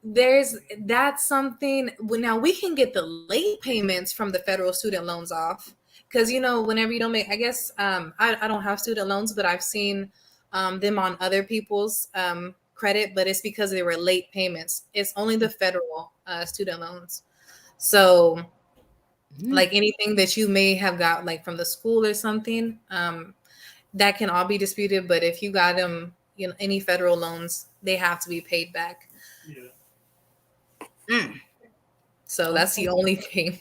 [SPEAKER 3] That's something. Now we can get the late payments from the federal student loans off, because whenever you don't make, I guess I don't have student loans, but I've seen them on other people's credit, but it's because they were late payments. It's only the federal student loans. So like anything that you may have got like from the school or something, that can all be disputed. But if you got them, any federal loans, they have to be paid back.
[SPEAKER 6] Yeah.
[SPEAKER 3] So that's the only thing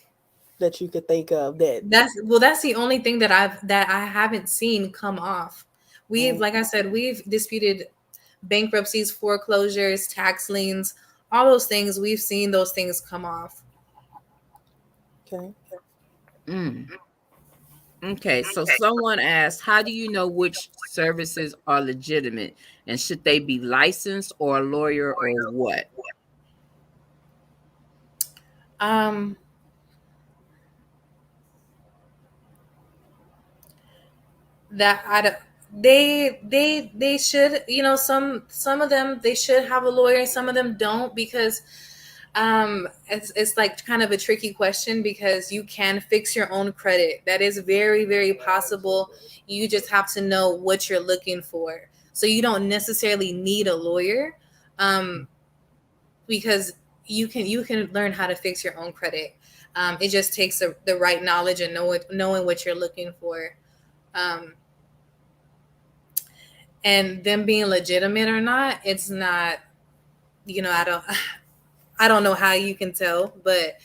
[SPEAKER 5] that you could think of
[SPEAKER 3] that's the only thing that I haven't seen come off. Like I said, we've disputed bankruptcies, foreclosures, tax liens, all those things. We've seen those things come off.
[SPEAKER 5] Okay.
[SPEAKER 2] Okay, so someone asked, how do you know which services are legitimate, and should they be licensed or a lawyer or what? They should, some of them, they should have a lawyer, some of them don't, because it's like kind of a tricky question, because you can fix your own credit. That is very, very possible. You just have to know what you're looking for. So you don't necessarily need a lawyer, because you can learn how to fix your own credit. It just takes the right knowledge and knowing what you're looking for. And them being legitimate or not, it's not, I don't know how you can tell, but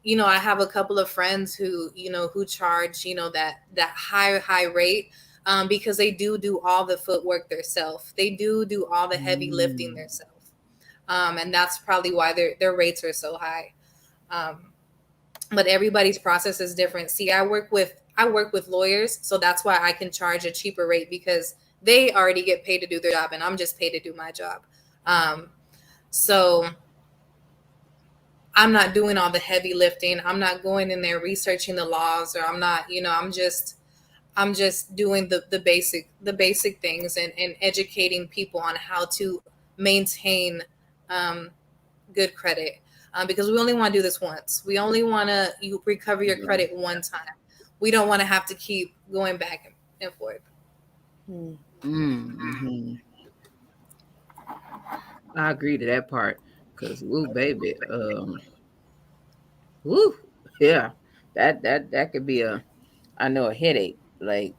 [SPEAKER 2] I have a couple of friends who charge, that high rate, because they do all the footwork themselves. They do all the heavy lifting themselves. And that's probably why their rates are so high. But everybody's process is different. See, I work with lawyers, so that's why I can charge a cheaper rate, because they already get paid to do their job and I'm just paid to do my job.
[SPEAKER 3] So I'm not doing all the heavy lifting. I'm not going in there researching the laws, or I'm not, I'm just doing the basic things, and educating people on how to maintain good credit, because we only want to do this once. We only want to you recover your credit one time. We don't want to have to keep going back and forth.
[SPEAKER 2] Mm-hmm. I agree to that part, because woo, baby, woo, yeah, that could be a headache. Like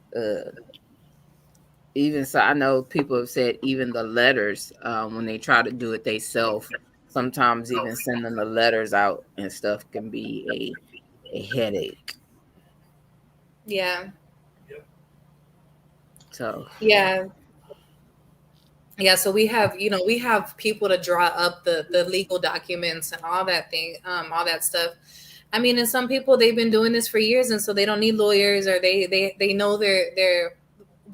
[SPEAKER 2] even so, I know people have said even the letters, when they try to do it themselves, sometimes even sending the letters out and stuff can be a headache.
[SPEAKER 3] Yeah.
[SPEAKER 2] So
[SPEAKER 3] Yeah. So we have people to draw up the legal documents and all that all that stuff. I mean, and some people, they've been doing this for years, and so they don't need lawyers, or they know their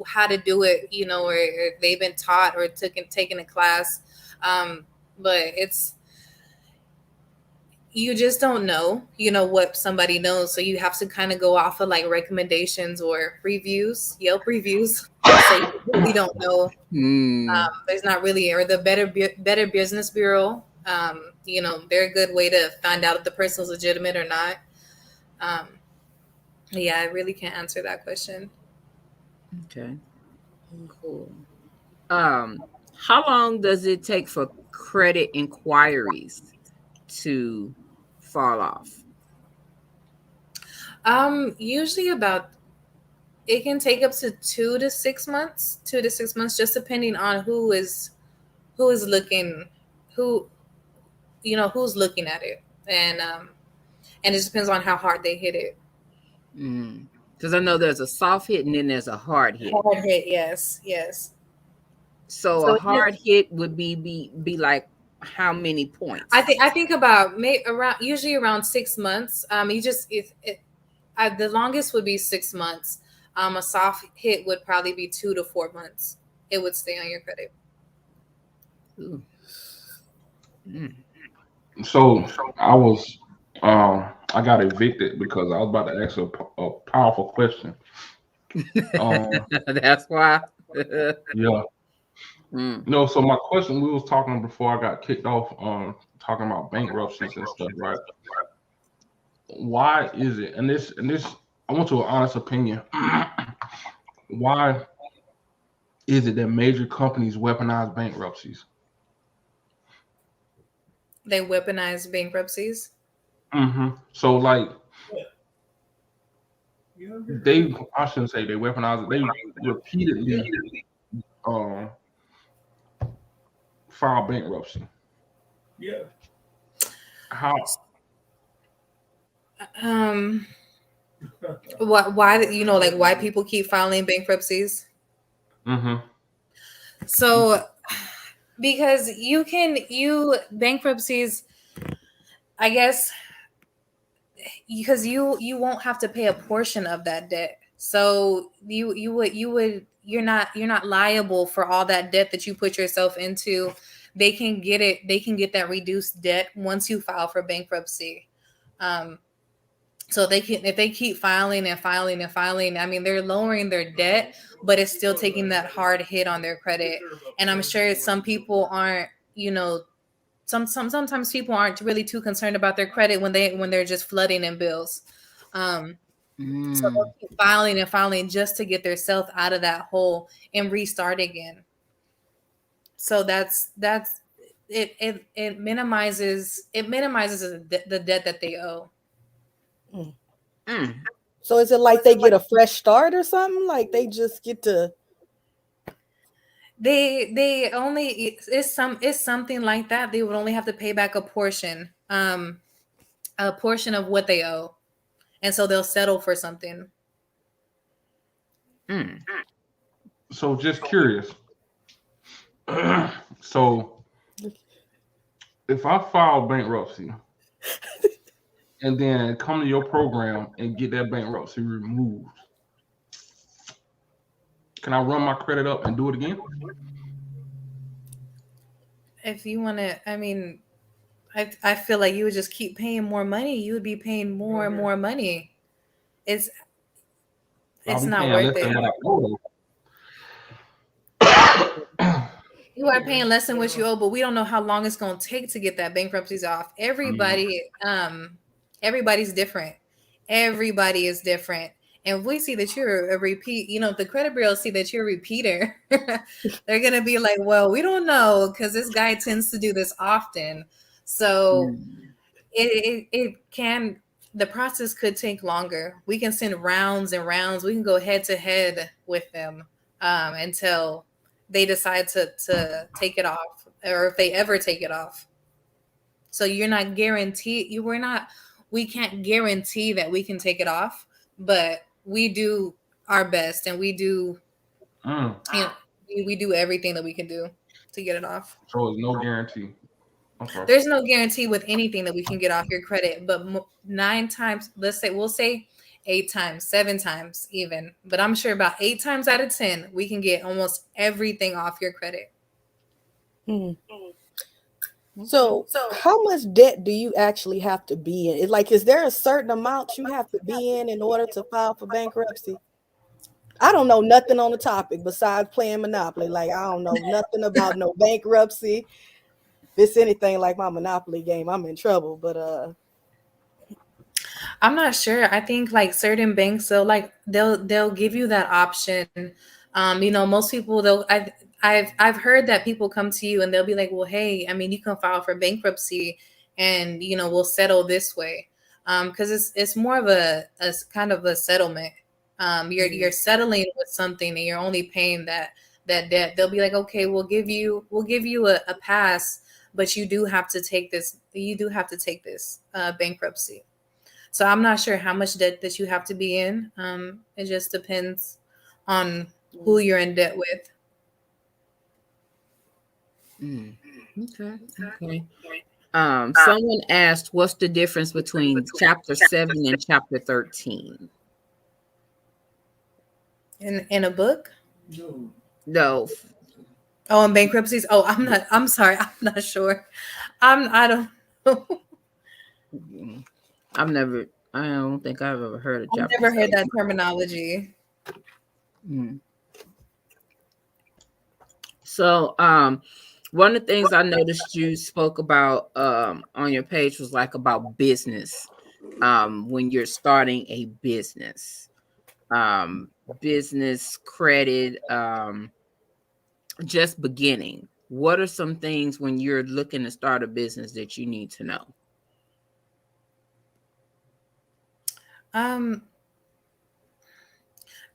[SPEAKER 3] how to do it, or they've been taught or taken a class. But you just don't know, what somebody knows. So you have to kind of go off of like recommendations or reviews, Yelp reviews. So you really don't know. There's not really, or the Better Business Bureau. They're a good way to find out if the person's legitimate or not. Yeah, I really can't answer that question.
[SPEAKER 2] okay, cool. How long does it take for credit inquiries to fall off?
[SPEAKER 3] Usually it can take up to 2 to 6 months, just depending on who is looking, who's looking at it, and it just depends on how hard they hit it.
[SPEAKER 2] Because I know there's a soft hit and then there's a hard hit.
[SPEAKER 3] Hard hit, yes.
[SPEAKER 2] So a hard hit would be like how many points?
[SPEAKER 3] I think about usually around 6 months. The longest would be 6 months. A soft hit would probably be 2 to 4 months. It would stay on your credit.
[SPEAKER 4] So I got evicted because I was about to ask a powerful question.
[SPEAKER 2] That's why.
[SPEAKER 4] Yeah. So my question, we was talking before I got kicked off on talking about bankruptcies and stuff, right? Why is it, and this I want to an honest opinion, why is it that major companies weaponize bankruptcies?
[SPEAKER 3] They weaponize bankruptcies?
[SPEAKER 4] So like I shouldn't say they weaponize it, they repeatedly file bankruptcy.
[SPEAKER 6] Yeah.
[SPEAKER 4] How?
[SPEAKER 3] Why why people keep filing bankruptcies? So because bankruptcies, I guess, because you won't have to pay a portion of that debt. So you're not liable for all that debt that you put yourself into. They can get that reduced debt once you file for bankruptcy. So if they keep filing and filing and filing, I mean, they're lowering their debt, but it's still taking that hard hit on their credit. And I'm sure some people aren't, sometimes people aren't really too concerned about their credit when they're just flooding in bills. So they'll keep filing and filing just to get themselves out of that hole and restart again. So that's it minimizes the debt that they owe.
[SPEAKER 5] So is it like they get a fresh start or something? Like they just get to?
[SPEAKER 3] They only it's something like that. They would only have to pay back a portion of what they owe, and so they'll settle for something.
[SPEAKER 4] So just curious. So if I file bankruptcy and then come to your program and get that bankruptcy removed, can I run my credit up and do it again?
[SPEAKER 3] if you want to, I mean, I feel like you would just keep paying more money. You would be paying more and more money. It's
[SPEAKER 4] I'll
[SPEAKER 3] it's
[SPEAKER 4] be
[SPEAKER 3] not
[SPEAKER 4] paying
[SPEAKER 3] worth
[SPEAKER 4] less
[SPEAKER 3] it.
[SPEAKER 4] than what I owe.
[SPEAKER 3] You are paying less than what you owe, but we don't know how long it's going to take to get that bankruptcies off. Everybody's different. Everybody is different. And if we see that you're a repeat, if the credit bureau see that you're a repeater, they're gonna be like, well, we don't know because this guy tends to do this often. So it can, the process could take longer. We can send rounds and rounds. We can go head to head with them until they decide to take it off, or if they ever take it off. So you're not guaranteed. We can't guarantee that we can take it off, but we do our best, and we do, we do everything that we can do to get it off.
[SPEAKER 4] So there's no guarantee. Okay.
[SPEAKER 3] There's no guarantee with anything that we can get off your credit, but 9 times, we'll say 8 times, 7 times even, but I'm sure about 8 times out of 10, we can get almost everything off your credit.
[SPEAKER 5] So how much debt do you actually have to be in? Is there a certain amount you have to be in order to file for bankruptcy? I don't know nothing on the topic besides playing Monopoly. I don't know nothing about no bankruptcy. If it's anything like my Monopoly game, I'm in trouble. But
[SPEAKER 3] I'm not sure. I think certain banks, they'll give you that option. Most people, I've heard that people come to you and they'll be like, well, hey, I mean, you can file for bankruptcy and, we'll settle this way. Because it's more of a kind of a settlement. You're settling with something and you're only paying that debt. They'll be like, okay, we'll give you a pass, but you do have to take this. You do have to take this bankruptcy. So I'm not sure how much debt that you have to be in. It just depends on who you're in debt with.
[SPEAKER 2] Okay. Someone asked, what's the difference between chapter 7 and chapter 13?
[SPEAKER 3] In a book?
[SPEAKER 2] No.
[SPEAKER 3] Oh, in bankruptcies? Oh, I'm sorry. I'm not sure. I don't know.
[SPEAKER 2] I don't think I've ever heard of chapter
[SPEAKER 3] I've never heard
[SPEAKER 2] 7.
[SPEAKER 3] that terminology.
[SPEAKER 2] So, one of the things I noticed you spoke about on your page was about business. When you're starting a business, business credit, just beginning. What are some things when you're looking to start a business that you need to know?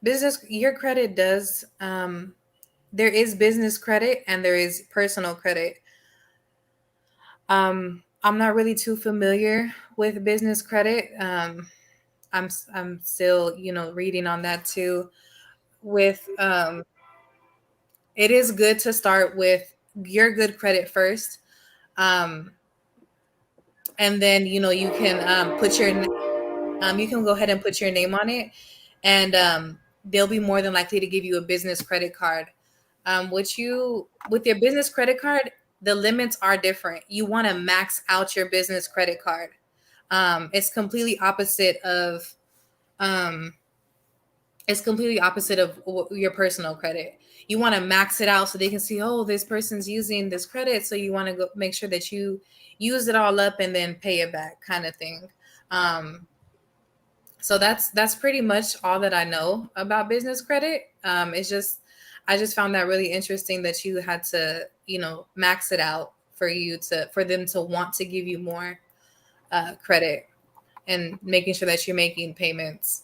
[SPEAKER 3] Business, your credit does, there is business credit and there is personal credit. I'm not really too familiar with business credit. I'm still, reading on that too. With it is good to start with your good credit first, and then you can put your you can go ahead and put your name on it, and they'll be more than likely to give you a business credit card. With your business credit card, the limits are different. You want to max out your business credit card. It's completely opposite of your personal credit. You want to max it out so they can see, oh, this person's using this credit. So you want to go make sure that you use it all up and then pay it back, kind of thing. So that's pretty much all that I know about business credit. I just found that really interesting that you had to, max it out for them to want to give you more credit, and making sure that you're making payments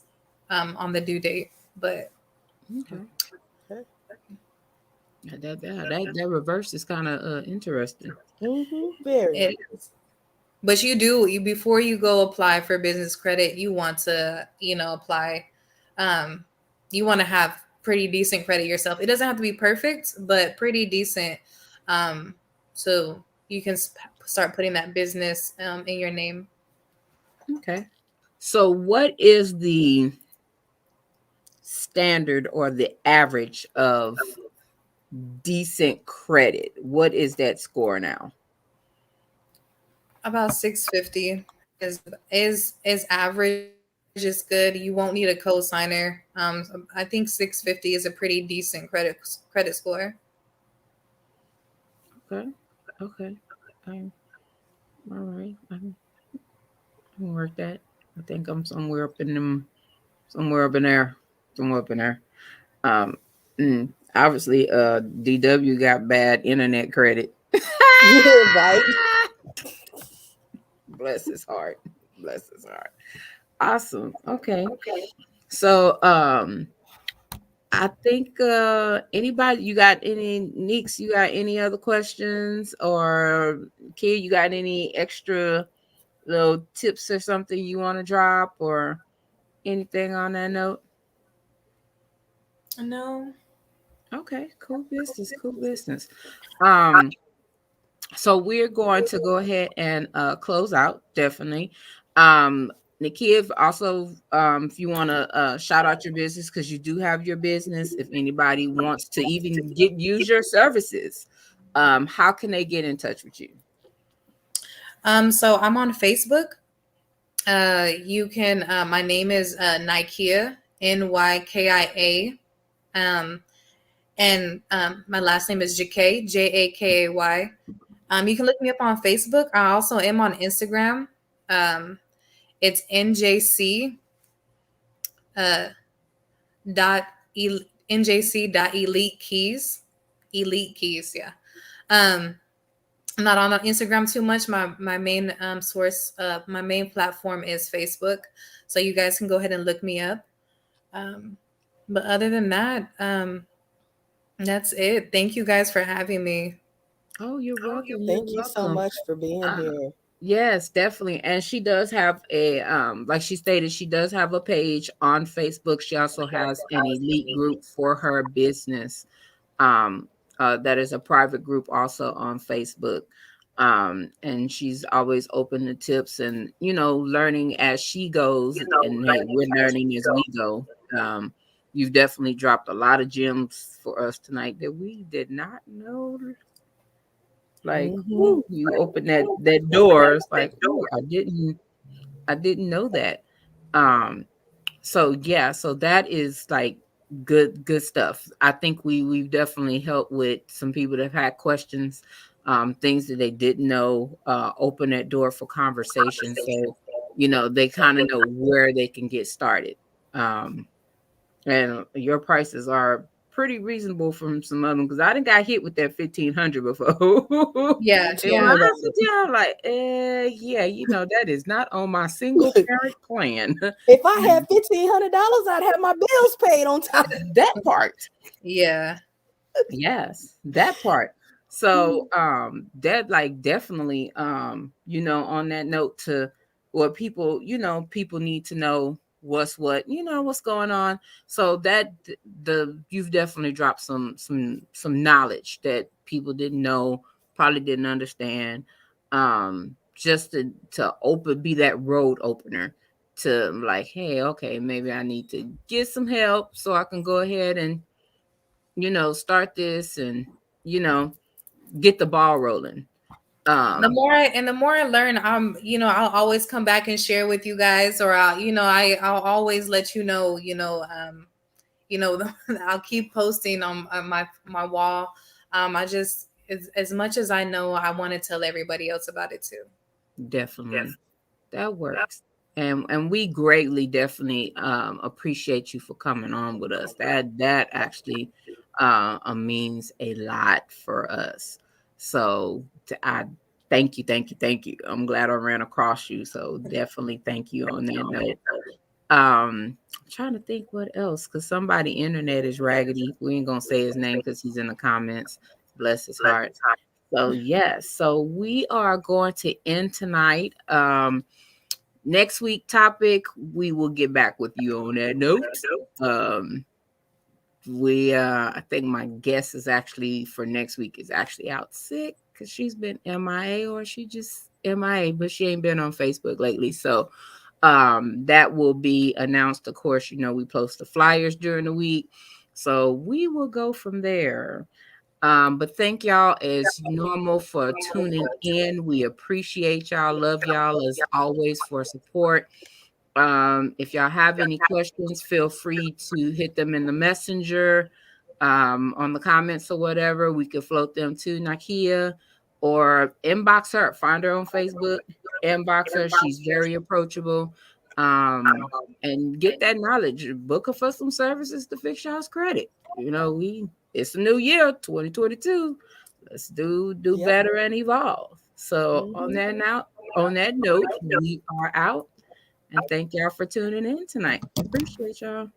[SPEAKER 3] on the due date. But
[SPEAKER 2] okay. That reverse is kind of interesting.
[SPEAKER 5] Very.
[SPEAKER 3] It is. But before you go apply for business credit, you want to, apply. You want to have pretty decent credit yourself. It doesn't have to be perfect, but pretty decent. So you can start putting that business in your name.
[SPEAKER 2] Okay. So what is the standard or the average of decent credit. What is that score now?
[SPEAKER 3] About 650 is average. Is good. You won't need a cosigner. I think 650 is a pretty decent credit score.
[SPEAKER 2] Okay. Okay. All right. I can work that. I think I'm somewhere up in them, somewhere up in there, somewhere up in there. Um, Obviously, DW got bad internet credit.
[SPEAKER 5] Right.
[SPEAKER 2] Bless his heart. Bless his heart. Awesome. Okay. So, I think anybody, you got any Neeks, you got any other questions, or Kid, you got any extra little tips or something you want to drop or anything on that note?
[SPEAKER 3] No.
[SPEAKER 2] Okay, cool business, cool business. Um, so we're going to go ahead and close out, definitely. Nikia, also, if you want to shout out your business, because you do have your business, if anybody wants to even use your services, how can they get in touch with you?
[SPEAKER 3] So I'm on Facebook. You can. My name is Nykia, Nykia. And my last name is Jakay, Jakay. You can look me up on Facebook. I also am on Instagram. It's NJC dot NJC dot elite keys. Elite keys, yeah. I'm not on Instagram too much. My main source, my main platform is Facebook. So you guys can go ahead and look me up. But other than that, that's it. Thank you guys for having me.
[SPEAKER 2] Oh, you're welcome.
[SPEAKER 5] Thank you so much for being here.
[SPEAKER 2] Yes, definitely. And she does have a like she stated, she does have a page on Facebook. She also has an elite group for her business. That is a private group also on Facebook. And she's always open to tips and learning as she goes, and hey, we're learning as we go. You've definitely dropped a lot of gems for us tonight that we did not know. Like, whoo, you open that door, it's like, oh, I didn't know that. So yeah, so that is like good stuff. I think we've definitely helped with some people that have had questions, things that they didn't know, open that door for conversation, so they kind of know where they can get started. And your prices are pretty reasonable from some of them, because I didn't got hit with that 1,500 before.
[SPEAKER 3] Yeah,
[SPEAKER 2] And when I sit down, like, yeah, that is not on my single parent plan.
[SPEAKER 5] If I had $1,500, I'd have my bills paid on time.
[SPEAKER 2] That part.
[SPEAKER 3] Yeah.
[SPEAKER 2] Yes, that part. So that, like, definitely on that note, to what people people need to know what's going on, so that you've definitely dropped some knowledge that people didn't know, probably didn't understand, just to be that road opener to, like, hey, okay, maybe I need to get some help so I can go ahead and start this and get the ball rolling.
[SPEAKER 3] The more I learn, I'll always come back and share with you guys, or I'll always let I'll keep posting on my wall. I just, as much as I know, I want to tell everybody else about it too.
[SPEAKER 2] Definitely. Yes. That works. And we greatly definitely appreciate you for coming on with us. That actually means a lot for us. So I thank you. I'm glad I ran across you. So definitely thank you on that note. I'm trying to think what else, because somebody internet is raggedy. We ain't gonna say his name because he's in the comments. Bless his heart. So yes, so we are going to end tonight. Next week topic, we will get back with you on that note. I think my guest is actually for next week is actually out sick because she's been MIA, or she just MIA, but she ain't been on Facebook lately. So that will be announced. Of course, we post the flyers during the week, so we will go from there. But thank y'all as normal for tuning in. We appreciate y'all, love y'all as always for support. If y'all have any questions, feel free to hit them in the messenger, on the comments or whatever. We could float them to Nakia or inbox her, find her on Facebook, inbox her. She's very approachable. And get that knowledge. Book her for some services to fix y'all's credit. You know, it's a new year, 2022. Let's do
[SPEAKER 5] Yep.
[SPEAKER 2] better and evolve. So on that note, we are out. And thank y'all for tuning in tonight. Appreciate y'all.